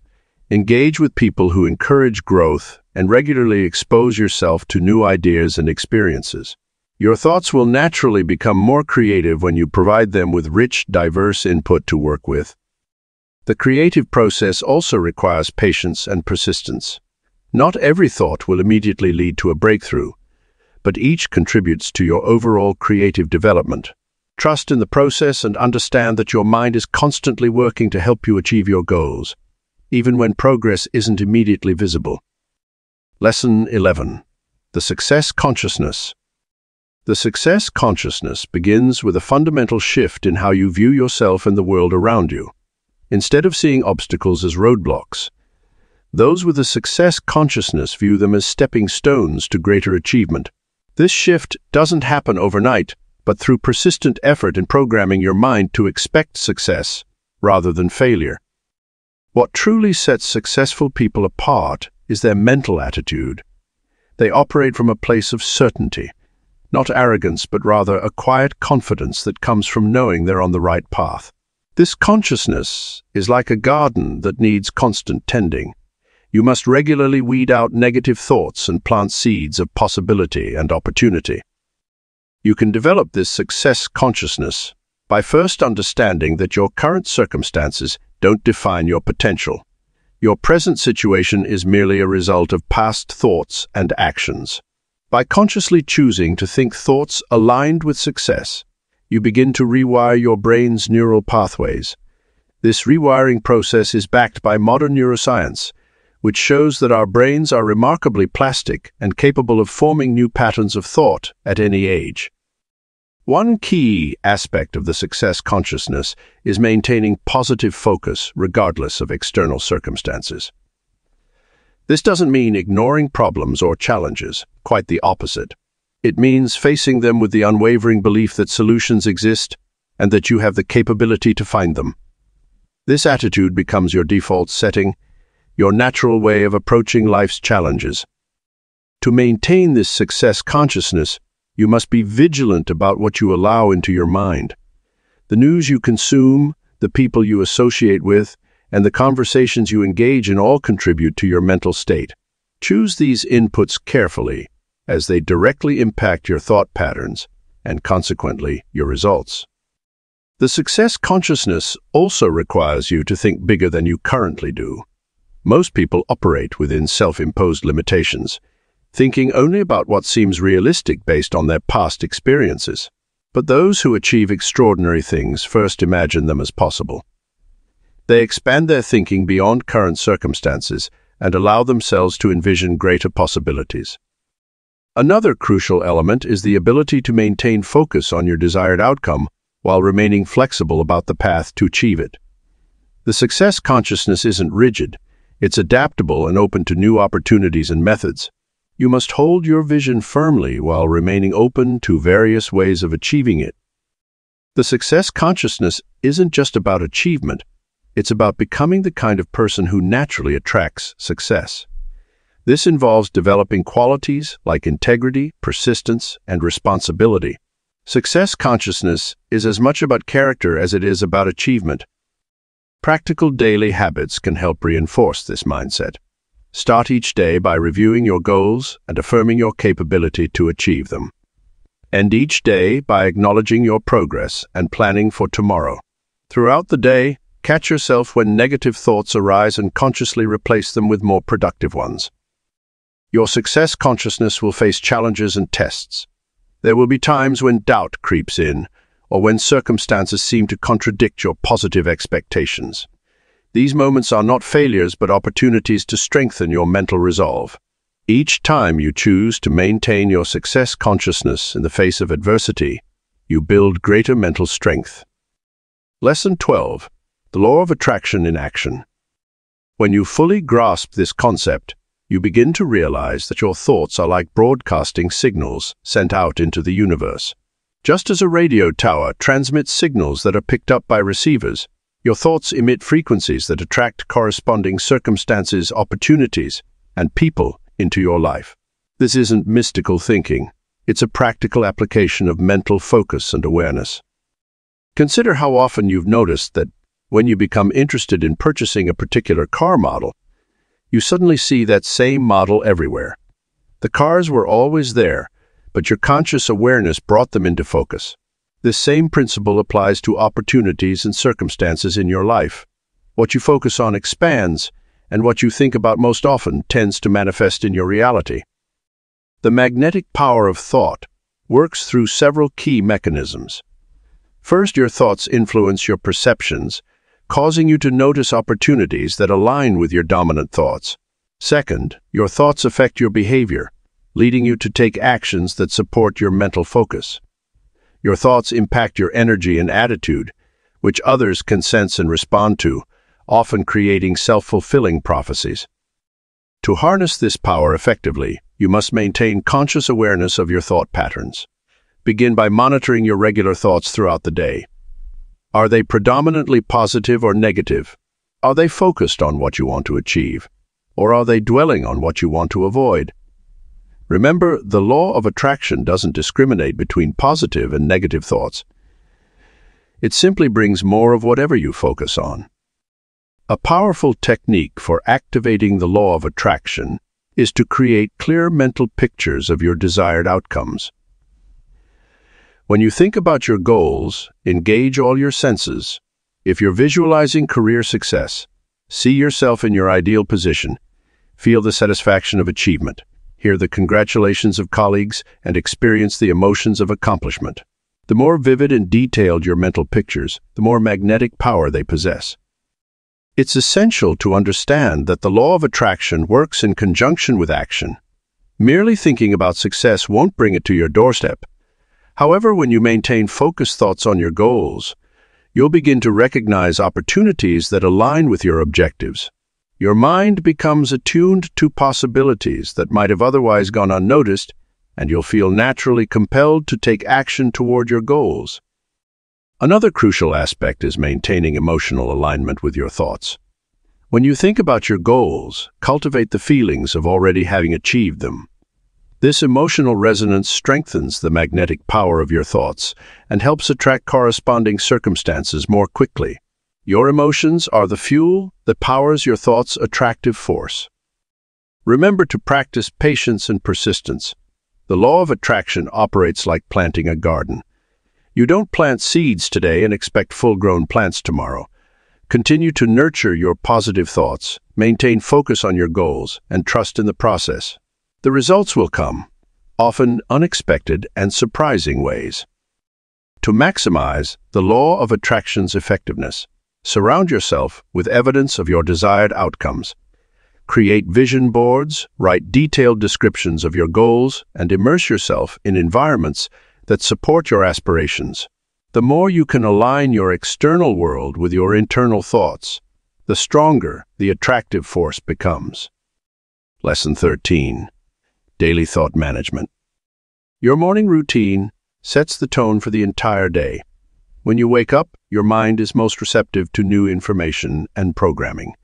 engage with people who encourage growth, and regularly expose yourself to new ideas and experiences. Your thoughts will naturally become more creative when you provide them with rich, diverse input to work with. The creative process also requires patience and persistence. Not every thought will immediately lead to a breakthrough, but each contributes to your overall creative development. Trust in the process and understand that your mind is constantly working to help you achieve your goals, even when progress isn't immediately visible. Lesson 11. The Success Consciousness. The success consciousness begins with a fundamental shift in how you view yourself and the world around you. Instead of seeing obstacles as roadblocks, those with a success consciousness view them as stepping stones to greater achievement. This shift doesn't happen overnight, but through persistent effort in programming your mind to expect success rather than failure. What truly sets successful people apart is their mental attitude. They operate from a place of certainty, not arrogance, but rather a quiet confidence that comes from knowing they're on the right path. This consciousness is like a garden that needs constant tending. You must regularly weed out negative thoughts and plant seeds of possibility and opportunity. You can develop this success consciousness by first understanding that your current circumstances don't define your potential. Your present situation is merely a result of past thoughts and actions. By consciously choosing to think thoughts aligned with success, you begin to rewire your brain's neural pathways. This rewiring process is backed by modern neuroscience, which shows that our brains are remarkably plastic and capable of forming new patterns of thought at any age. One key aspect of the success consciousness is maintaining positive focus regardless of external circumstances. This doesn't mean ignoring problems or challenges, quite the opposite. It means facing them with the unwavering belief that solutions exist and that you have the capability to find them. This attitude becomes your default setting, your natural way of approaching life's challenges. To maintain this success consciousness, you must be vigilant about what you allow into your mind. The news you consume, the people you associate with, and the conversations you engage in all contribute to your mental state. Choose these inputs carefully, as they directly impact your thought patterns and, consequently, your results. The success consciousness also requires you to think bigger than you currently do. Most people operate within self-imposed limitations, thinking only about what seems realistic based on their past experiences. But those who achieve extraordinary things first imagine them as possible. They expand their thinking beyond current circumstances and allow themselves to envision greater possibilities. Another crucial element is the ability to maintain focus on your desired outcome while remaining flexible about the path to achieve it. The success consciousness isn't rigid, it's adaptable and open to new opportunities and methods. You must hold your vision firmly while remaining open to various ways of achieving it. The success consciousness isn't just about achievement, it's about becoming the kind of person who naturally attracts success. This involves developing qualities like integrity, persistence, and responsibility. Success consciousness is as much about character as it is about achievement. Practical daily habits can help reinforce this mindset. Start each day by reviewing your goals and affirming your capability to achieve them. End each day by acknowledging your progress and planning for tomorrow. Throughout the day, catch yourself when negative thoughts arise and consciously replace them with more productive ones. Your success consciousness will face challenges and tests. There will be times when doubt creeps in, or when circumstances seem to contradict your positive expectations. These moments are not failures but opportunities to strengthen your mental resolve. Each time you choose to maintain your success consciousness in the face of adversity, you build greater mental strength. Lesson 12. The Law of Attraction in Action. When you fully grasp this concept, you begin to realize that your thoughts are like broadcasting signals sent out into the universe. Just as a radio tower transmits signals that are picked up by receivers, your thoughts emit frequencies that attract corresponding circumstances, opportunities, and people into your life. This isn't mystical thinking. It's a practical application of mental focus and awareness. Consider how often you've noticed that when you become interested in purchasing a particular car model, you suddenly see that same model everywhere. The cars were always there, but your conscious awareness brought them into focus. This same principle applies to opportunities and circumstances in your life. What you focus on expands, and what you think about most often tends to manifest in your reality. The magnetic power of thought works through several key mechanisms. First, your thoughts influence your perceptions, causing you to notice opportunities that align with your dominant thoughts. Second, your thoughts affect your behavior, leading you to take actions that support your mental focus. Your thoughts impact your energy and attitude, which others can sense and respond to, often creating self-fulfilling prophecies. To harness this power effectively, you must maintain conscious awareness of your thought patterns. Begin by monitoring your regular thoughts throughout the day. Are they predominantly positive or negative? Are they focused on what you want to achieve? Or are they dwelling on what you want to avoid? Remember, the law of attraction doesn't discriminate between positive and negative thoughts. It simply brings more of whatever you focus on. A powerful technique for activating the law of attraction is to create clear mental pictures of your desired outcomes. When you think about your goals, engage all your senses. If you're visualizing career success, see yourself in your ideal position, feel the satisfaction of achievement, hear the congratulations of colleagues, and experience the emotions of accomplishment. The more vivid and detailed your mental pictures, the more magnetic power they possess. It's essential to understand that the law of attraction works in conjunction with action. Merely thinking about success won't bring it to your doorstep. However, when you maintain focused thoughts on your goals, you'll begin to recognize opportunities that align with your objectives. Your mind becomes attuned to possibilities that might have otherwise gone unnoticed, and you'll feel naturally compelled to take action toward your goals. Another crucial aspect is maintaining emotional alignment with your thoughts. When you think about your goals, cultivate the feelings of already having achieved them. This emotional resonance strengthens the magnetic power of your thoughts and helps attract corresponding circumstances more quickly. Your emotions are the fuel that powers your thoughts' attractive force. Remember to practice patience and persistence. The law of attraction operates like planting a garden. You don't plant seeds today and expect full-grown plants tomorrow. Continue to nurture your positive thoughts, maintain focus on your goals, and trust in the process. The results will come, often unexpected and surprising ways. To maximize the law of attraction's effectiveness, surround yourself with evidence of your desired outcomes. Create vision boards, write detailed descriptions of your goals, and immerse yourself in environments that support your aspirations. The more you can align your external world with your internal thoughts, the stronger the attractive force becomes. Lesson 13. Daily Thought Management. Your morning routine sets the tone for the entire day. When you wake up, your mind is most receptive to new information and programming.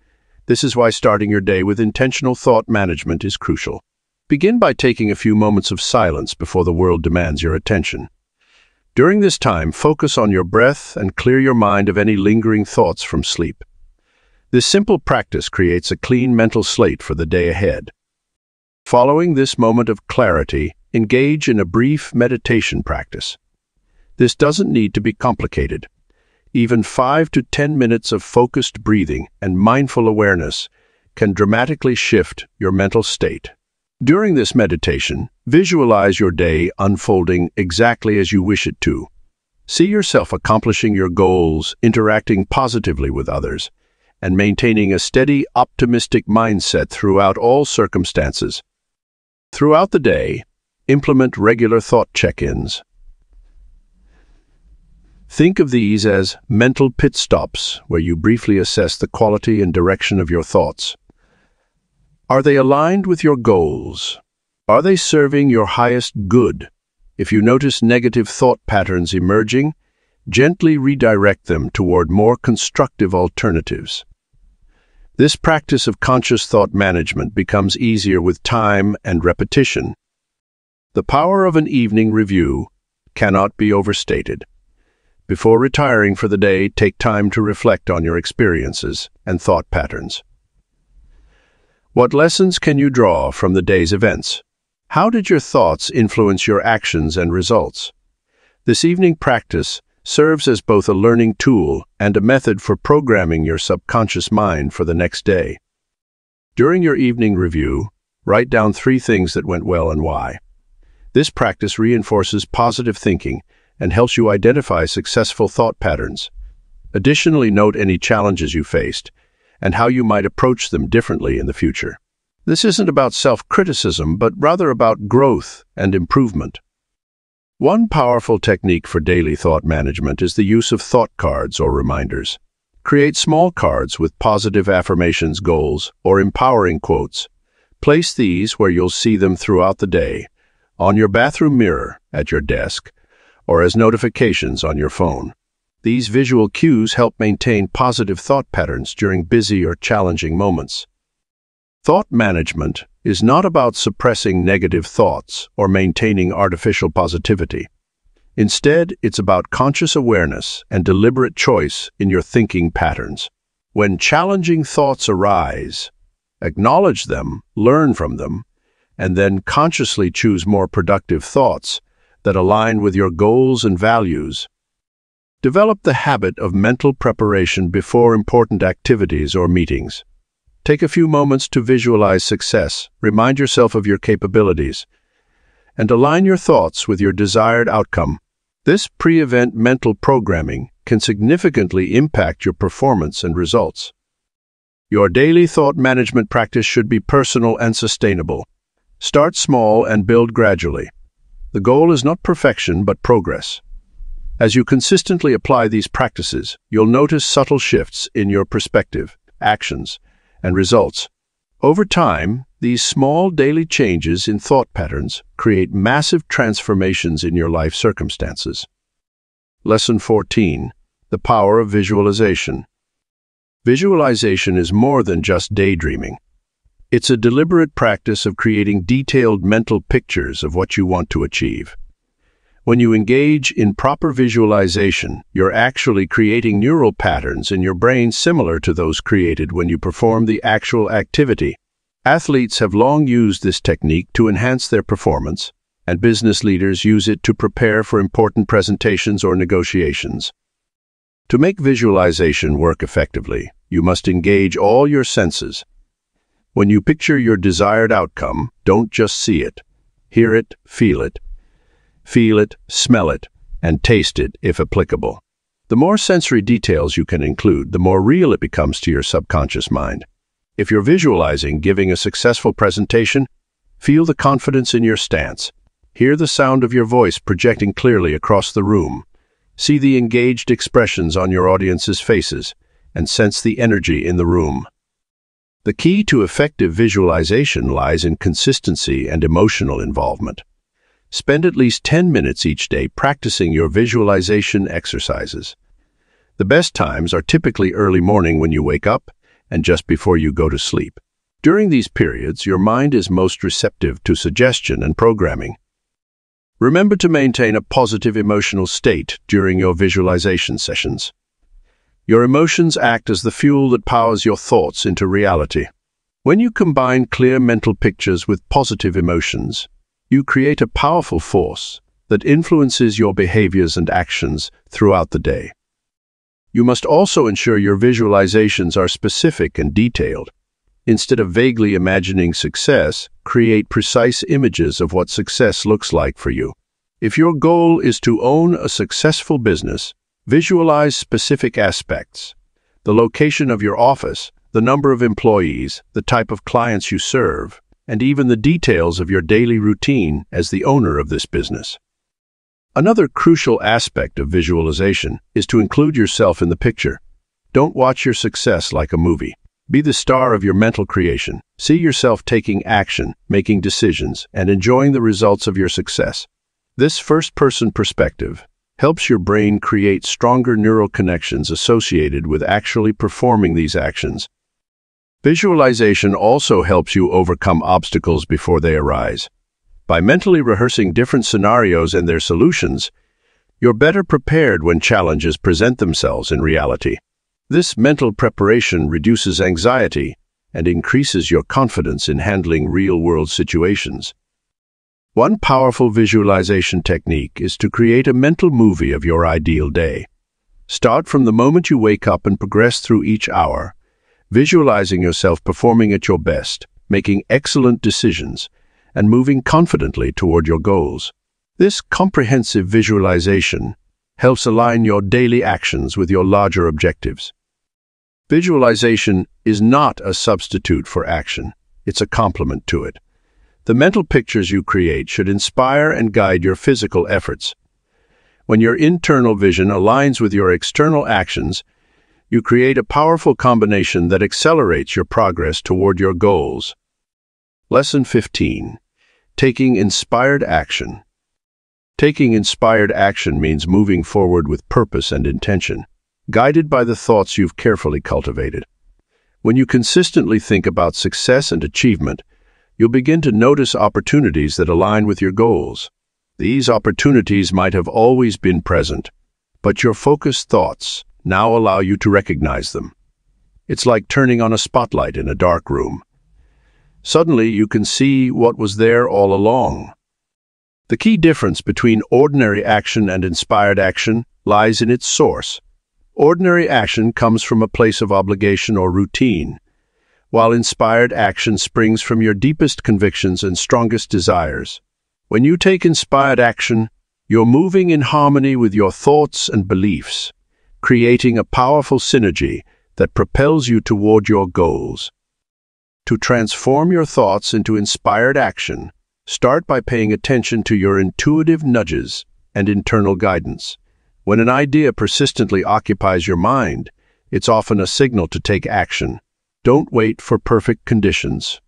This is why starting your day with intentional thought management is crucial. Begin by taking a few moments of silence before the world demands your attention. During this time, focus on your breath and clear your mind of any lingering thoughts from sleep. This simple practice creates a clean mental slate for the day ahead. Following this moment of clarity, engage in a brief meditation practice. This doesn't need to be complicated. Even 5 to 10 minutes of focused breathing and mindful awareness can dramatically shift your mental state. During this meditation, visualize your day unfolding exactly as you wish it to. See yourself accomplishing your goals, interacting positively with others, and maintaining a steady, optimistic mindset throughout all circumstances. Throughout the day, implement regular thought check-ins. Think of these as mental pit stops where you briefly assess the quality and direction of your thoughts. Are they aligned with your goals? Are they serving your highest good? If you notice negative thought patterns emerging, gently redirect them toward more constructive alternatives. This practice of conscious thought management becomes easier with time and repetition. The power of an evening review cannot be overstated. Before retiring for the day, take time to reflect on your experiences and thought patterns. What lessons can you draw from the day's events? How did your thoughts influence your actions and results? This evening practice serves as both a learning tool and a method for programming your subconscious mind for the next day. During your evening review, write down 3 things that went well and why. This practice reinforces positive thinking and helps you identify successful thought patterns. Additionally, note any challenges you faced and how you might approach them differently in the future. This isn't about self-criticism, but rather about growth and improvement. One powerful technique for daily thought management is the use of thought cards or reminders. Create small cards with positive affirmations, goals, or empowering quotes. Place these where you'll see them throughout the day, on your bathroom mirror, at your desk, or as notifications on your phone. These visual cues help maintain positive thought patterns during busy or challenging moments. Thought management is not about suppressing negative thoughts or maintaining artificial positivity. Instead, it's about conscious awareness and deliberate choice in your thinking patterns. When challenging thoughts arise, acknowledge them, learn from them, and then consciously choose more productive thoughts that align with your goals and values. Develop the habit of mental preparation before important activities or meetings. Take a few moments to visualize success, remind yourself of your capabilities, and align your thoughts with your desired outcome. This pre-event mental programming can significantly impact your performance and results. Your daily thought management practice should be personal and sustainable. Start small and build gradually. The goal is not perfection, but progress. As you consistently apply these practices, you'll notice subtle shifts in your perspective, actions, and results. Over time, these small daily changes in thought patterns create massive transformations in your life circumstances. Lesson 14. The power of visualization. Visualization is more than just daydreaming. It's a deliberate practice of creating detailed mental pictures of what you want to achieve. When you engage in proper visualization, you're actually creating neural patterns in your brain similar to those created when you perform the actual activity. Athletes have long used this technique to enhance their performance, and business leaders use it to prepare for important presentations or negotiations. To make visualization work effectively, you must engage all your senses. When you picture your desired outcome, don't just see it. Hear it, feel it, smell it, and taste it if applicable. The more sensory details you can include, the more real it becomes to your subconscious mind. If you're visualizing giving a successful presentation, feel the confidence in your stance. Hear the sound of your voice projecting clearly across the room. See the engaged expressions on your audience's faces, and sense the energy in the room. The key to effective visualization lies in consistency and emotional involvement. Spend at least 10 minutes each day practicing your visualization exercises. The best times are typically early morning when you wake up and just before you go to sleep. During these periods, your mind is most receptive to suggestion and programming. Remember to maintain a positive emotional state during your visualization sessions. Your emotions act as the fuel that powers your thoughts into reality. When you combine clear mental pictures with positive emotions, you create a powerful force that influences your behaviors and actions throughout the day. You must also ensure your visualizations are specific and detailed. Instead of vaguely imagining success, create precise images of what success looks like for you. If your goal is to own a successful business, visualize specific aspects: the location of your office, the number of employees, the type of clients you serve, and even the details of your daily routine as the owner of this business. Another crucial aspect of visualization is to include yourself in the picture. Don't watch your success like a movie. Be the star of your mental creation. See yourself taking action, making decisions, and enjoying the results of your success. This first-person perspective helps your brain create stronger neural connections associated with actually performing these actions. Visualization also helps you overcome obstacles before they arise. By mentally rehearsing different scenarios and their solutions, you're better prepared when challenges present themselves in reality. This mental preparation reduces anxiety and increases your confidence in handling real-world situations. One powerful visualization technique is to create a mental movie of your ideal day. Start from the moment you wake up and progress through each hour, visualizing yourself performing at your best, making excellent decisions, and moving confidently toward your goals. This comprehensive visualization helps align your daily actions with your larger objectives. Visualization is not a substitute for action. It's a complement to it. The mental pictures you create should inspire and guide your physical efforts. When your internal vision aligns with your external actions, you create a powerful combination that accelerates your progress toward your goals. Lesson 15. Taking inspired action. Taking inspired action means moving forward with purpose and intention, guided by the thoughts you've carefully cultivated. When you consistently think about success and achievement, you'll begin to notice opportunities that align with your goals. These opportunities might have always been present, but your focused thoughts now allow you to recognize them. It's like turning on a spotlight in a dark room. Suddenly, you can see what was there all along. The key difference between ordinary action and inspired action lies in its source. Ordinary action comes from a place of obligation or routine, while inspired action springs from your deepest convictions and strongest desires. When you take inspired action, you're moving in harmony with your thoughts and beliefs, creating a powerful synergy that propels you toward your goals. To transform your thoughts into inspired action, start by paying attention to your intuitive nudges and internal guidance. When an idea persistently occupies your mind, it's often a signal to take action. Don't wait for perfect conditions.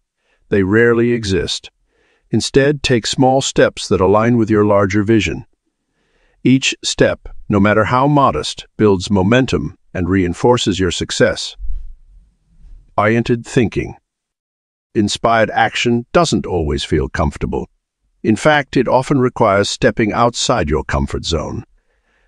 They rarely exist. Instead, take small steps that align with your larger vision. Each step, no matter how modest, builds momentum and reinforces your success. Oriented thinking. Inspired action doesn't always feel comfortable. In fact, it often requires stepping outside your comfort zone.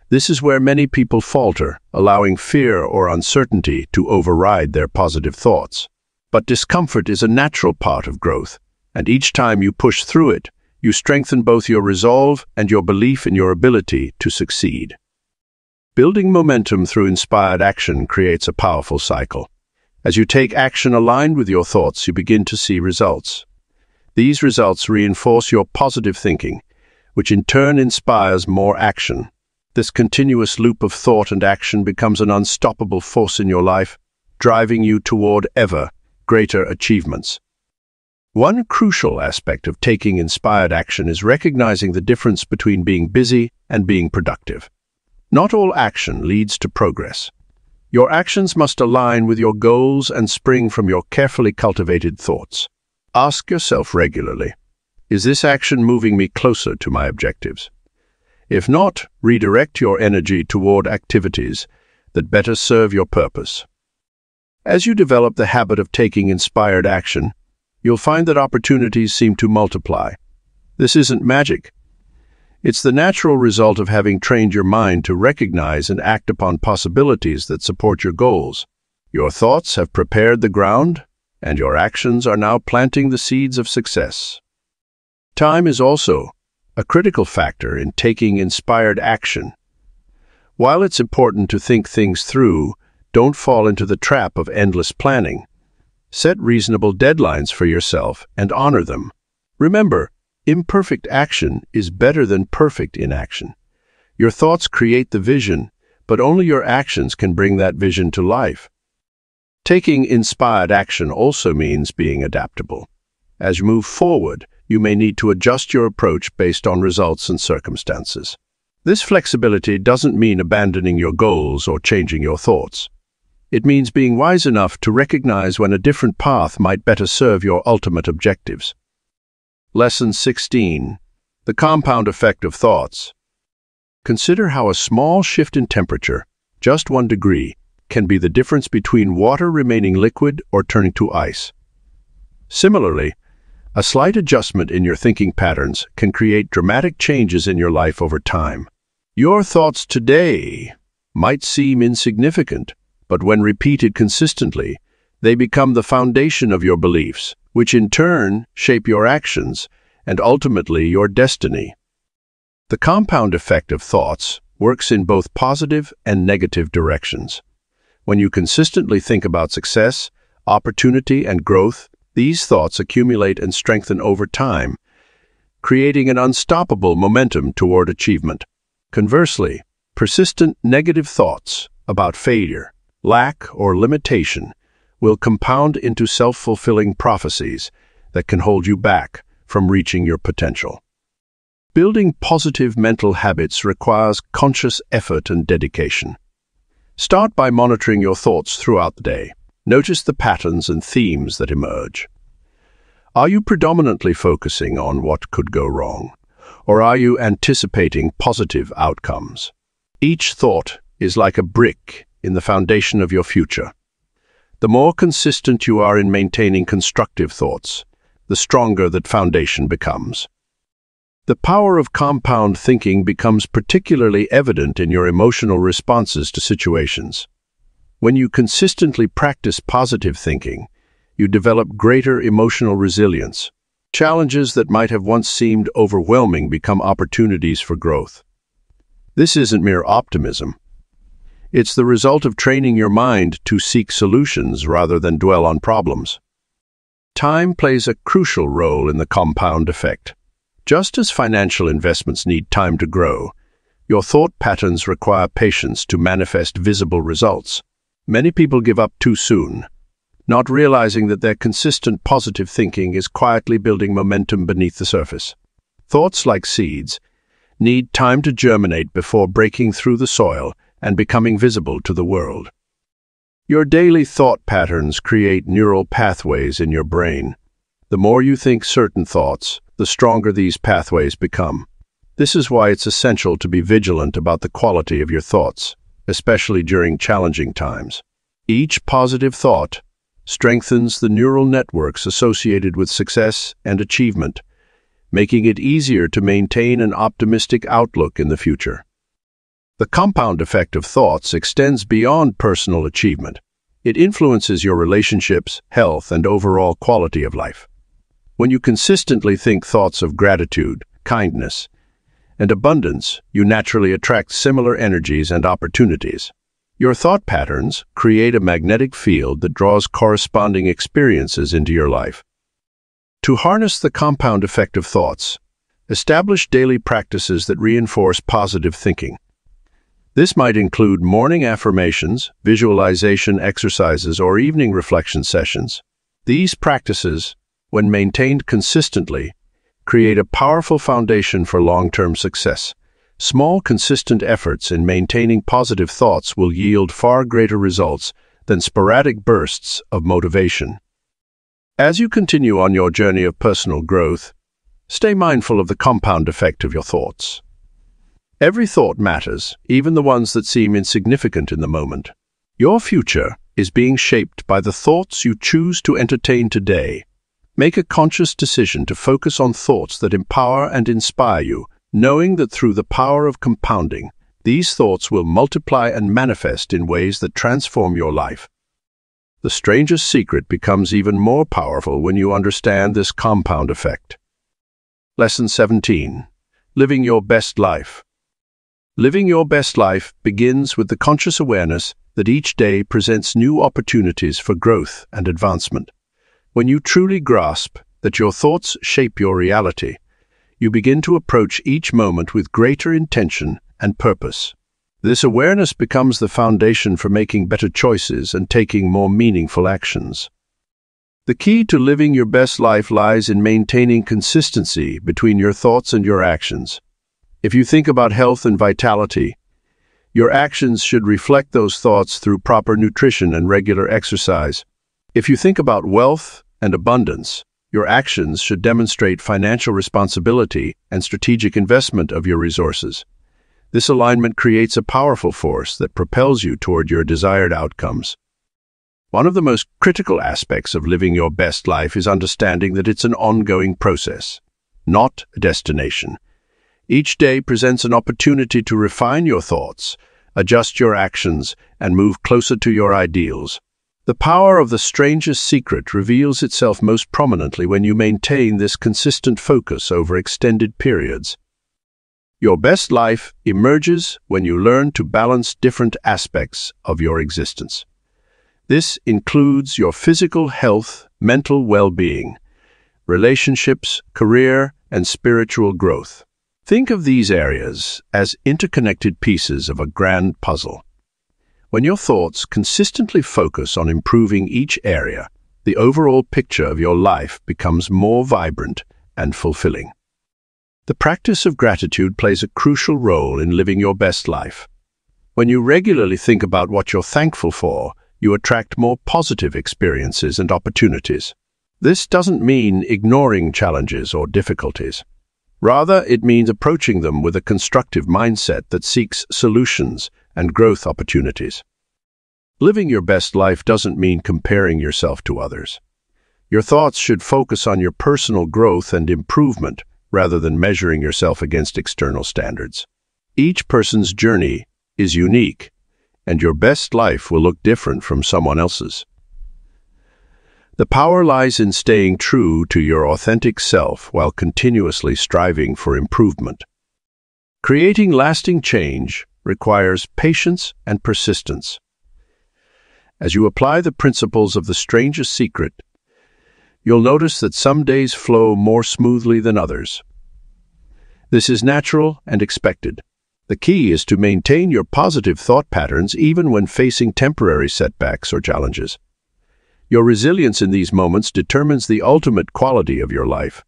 This is where many people falter, allowing fear or uncertainty to override their positive thoughts. But discomfort is a natural part of growth, and each time you push through it, you strengthen both your resolve and your belief in your ability to succeed. Building momentum through inspired action creates a powerful cycle. As you take action aligned with your thoughts, you begin to see results. These results reinforce your positive thinking, which in turn inspires more action. This continuous loop of thought and action becomes an unstoppable force in your life, driving you toward ever greater achievements. One crucial aspect of taking inspired action is recognizing the difference between being busy and being productive. Not all action leads to progress. Your actions must align with your goals and spring from your carefully cultivated thoughts. Ask yourself regularly, is this action moving me closer to my objectives? If not, redirect your energy toward activities that better serve your purpose. As you develop the habit of taking inspired action, you'll find that opportunities seem to multiply. This isn't magic. It's the natural result of having trained your mind to recognize and act upon possibilities that support your goals. Your thoughts have prepared the ground, and your actions are now planting the seeds of success. Time is also a critical factor in taking inspired action. While it's important to think things through, don't fall into the trap of endless planning. Set reasonable deadlines for yourself and honor them. Remember, imperfect action is better than perfect inaction. Your thoughts create the vision, but only your actions can bring that vision to life. Taking inspired action also means being adaptable. As you move forward, you may need to adjust your approach based on results and circumstances. This flexibility doesn't mean abandoning your goals or changing your thoughts. It means being wise enough to recognize when a different path might better serve your ultimate objectives. Lesson 16. The compound effect of thoughts. Consider how a small shift in temperature, just 1 degree, can be the difference between water remaining liquid or turning to ice. Similarly, a slight adjustment in your thinking patterns can create dramatic changes in your life over time. Your thoughts today might seem insignificant, but when repeated consistently, they become the foundation of your beliefs, which in turn shape your actions and ultimately your destiny. The compound effect of thoughts works in both positive and negative directions. When you consistently think about success, opportunity, and growth, these thoughts accumulate and strengthen over time, creating an unstoppable momentum toward achievement. Conversely, persistent negative thoughts about failure, lack, or limitation will compound into self-fulfilling prophecies that can hold you back from reaching your potential. Building positive mental habits requires conscious effort and dedication. Start by monitoring your thoughts throughout the day. Notice the patterns and themes that emerge. Are you predominantly focusing on what could go wrong, or are you anticipating positive outcomes? Each thought is like a brick in the foundation of your future. The more consistent you are in maintaining constructive thoughts, the stronger that foundation becomes. The power of compound thinking becomes particularly evident in your emotional responses to situations. When you consistently practice positive thinking, you develop greater emotional resilience. Challenges that might have once seemed overwhelming become opportunities for growth. This isn't mere optimism. It's the result of training your mind to seek solutions rather than dwell on problems. Time plays a crucial role in the compound effect. Just as financial investments need time to grow, your thought patterns require patience to manifest visible results. Many people give up too soon, not realizing that their consistent positive thinking is quietly building momentum beneath the surface. Thoughts, like seeds, need time to germinate before breaking through the soil and becoming visible to the world. Your daily thought patterns create neural pathways in your brain. The more you think certain thoughts, the stronger these pathways become. This is why it's essential to be vigilant about the quality of your thoughts, especially during challenging times. Each positive thought strengthens the neural networks associated with success and achievement, making it easier to maintain an optimistic outlook in the future. The compound effect of thoughts extends beyond personal achievement. It influences your relationships, health, and overall quality of life. When you consistently think thoughts of gratitude, kindness, and abundance, you naturally attract similar energies and opportunities. Your thought patterns create a magnetic field that draws corresponding experiences into your life. To harness the compound effect of thoughts, establish daily practices that reinforce positive thinking. This might include morning affirmations, visualization exercises, or evening reflection sessions. These practices, when maintained consistently, create a powerful foundation for long-term success. Small, consistent efforts in maintaining positive thoughts will yield far greater results than sporadic bursts of motivation. As you continue on your journey of personal growth, stay mindful of the compound effect of your thoughts. Every thought matters, even the ones that seem insignificant in the moment. Your future is being shaped by the thoughts you choose to entertain today. Make a conscious decision to focus on thoughts that empower and inspire you, knowing that through the power of compounding, these thoughts will multiply and manifest in ways that transform your life. The strangest secret becomes even more powerful when you understand this compound effect. Lesson 17. Living your best life. Living your best life begins with the conscious awareness that each day presents new opportunities for growth and advancement. When you truly grasp that your thoughts shape your reality, you begin to approach each moment with greater intention and purpose. This awareness becomes the foundation for making better choices and taking more meaningful actions. The key to living your best life lies in maintaining consistency between your thoughts and your actions. If you think about health and vitality, your actions should reflect those thoughts through proper nutrition and regular exercise. If you think about wealth and abundance, your actions should demonstrate financial responsibility and strategic investment of your resources. This alignment creates a powerful force that propels you toward your desired outcomes. One of the most critical aspects of living your best life is understanding that it's an ongoing process, not a destination. Each day presents an opportunity to refine your thoughts, adjust your actions, and move closer to your ideals. The power of the strangest secret reveals itself most prominently when you maintain this consistent focus over extended periods. Your best life emerges when you learn to balance different aspects of your existence. This includes your physical health, mental well-being, relationships, career, and spiritual growth. Think of these areas as interconnected pieces of a grand puzzle. When your thoughts consistently focus on improving each area, the overall picture of your life becomes more vibrant and fulfilling. The practice of gratitude plays a crucial role in living your best life. When you regularly think about what you're thankful for, you attract more positive experiences and opportunities. This doesn't mean ignoring challenges or difficulties. Rather, it means approaching them with a constructive mindset that seeks solutions and growth opportunities. Living your best life doesn't mean comparing yourself to others. Your thoughts should focus on your personal growth and improvement rather than measuring yourself against external standards. Each person's journey is unique, and your best life will look different from someone else's. The power lies in staying true to your authentic self while continuously striving for improvement. Creating lasting change requires patience and persistence. As you apply the principles of the strangest secret, you'll notice that some days flow more smoothly than others. This is natural and expected. The key is to maintain your positive thought patterns even when facing temporary setbacks or challenges. Your resilience in these moments determines the ultimate quality of your life.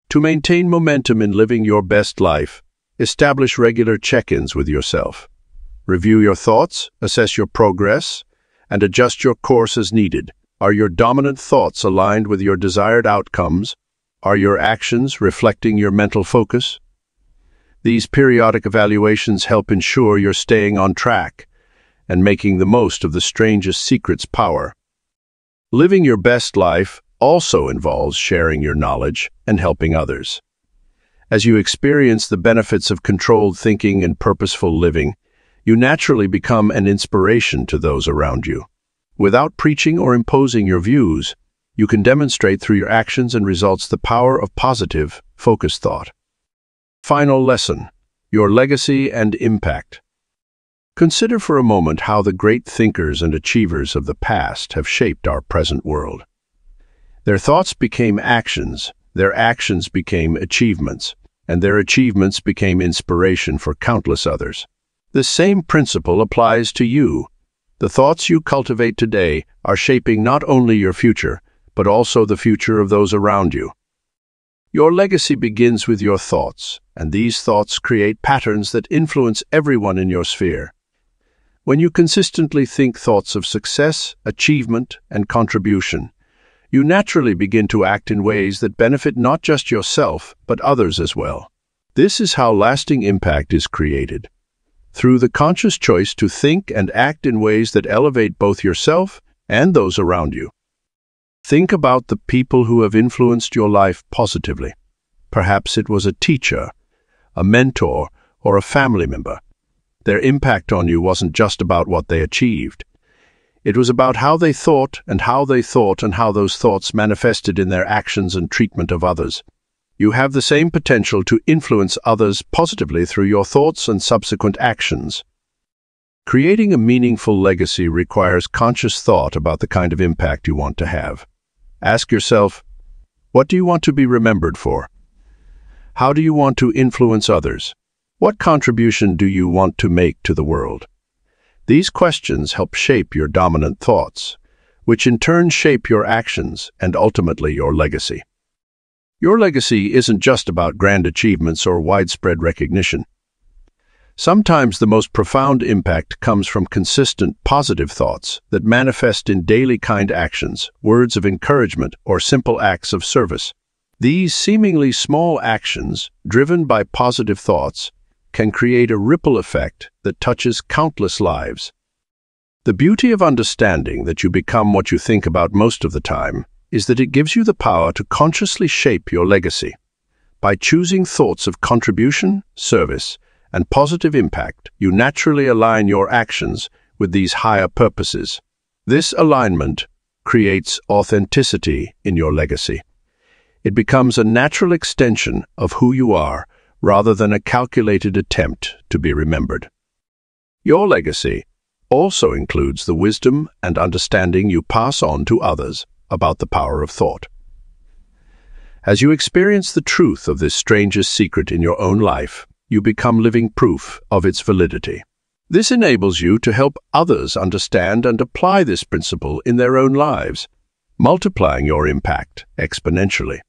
To maintain momentum in living your best life, establish regular check-ins with yourself. Review your thoughts, assess your progress, and adjust your course as needed. Are your dominant thoughts aligned with your desired outcomes? Are your actions reflecting your mental focus? These periodic evaluations help ensure you're staying on track and making the most of the strangest secret's power. Living your best life also involves sharing your knowledge and helping others. As you experience the benefits of controlled thinking and purposeful living, you naturally become an inspiration to those around you. Without preaching or imposing your views, you can demonstrate through your actions and results the power of positive, focused thought. Final lesson: your legacy and impact. Consider for a moment how the great thinkers and achievers of the past have shaped our present world. Their thoughts became actions, their actions became achievements, and their achievements became inspiration for countless others. The same principle applies to you. The thoughts you cultivate today are shaping not only your future, but also the future of those around you. Your legacy begins with your thoughts, and these thoughts create patterns that influence everyone in your sphere. When you consistently think thoughts of success, achievement, and contribution, you naturally begin to act in ways that benefit not just yourself, but others as well. This is how lasting impact is created, through the conscious choice to think and act in ways that elevate both yourself and those around you. Think about the people who have influenced your life positively. Perhaps it was a teacher, a mentor, or a family member. Their impact on you wasn't just about what they achieved. It was about how they thought and how those thoughts manifested in their actions and treatment of others. You have the same potential to influence others positively through your thoughts and subsequent actions. Creating a meaningful legacy requires conscious thought about the kind of impact you want to have. Ask yourself, what do you want to be remembered for? How do you want to influence others? What contribution do you want to make to the world? These questions help shape your dominant thoughts, which in turn shape your actions and ultimately your legacy. Your legacy isn't just about grand achievements or widespread recognition. Sometimes the most profound impact comes from consistent, positive thoughts that manifest in daily kind actions, words of encouragement, or simple acts of service. These seemingly small actions, driven by positive thoughts, can create a ripple effect that touches countless lives. The beauty of understanding that you become what you think about most of the time is that it gives you the power to consciously shape your legacy. By choosing thoughts of contribution, service, and positive impact, you naturally align your actions with these higher purposes. This alignment creates authenticity in your legacy. It becomes a natural extension of who you are, rather than a calculated attempt to be remembered. Your legacy also includes the wisdom and understanding you pass on to others about the power of thought. As you experience the truth of this strangest secret in your own life, you become living proof of its validity. This enables you to help others understand and apply this principle in their own lives, multiplying your impact exponentially.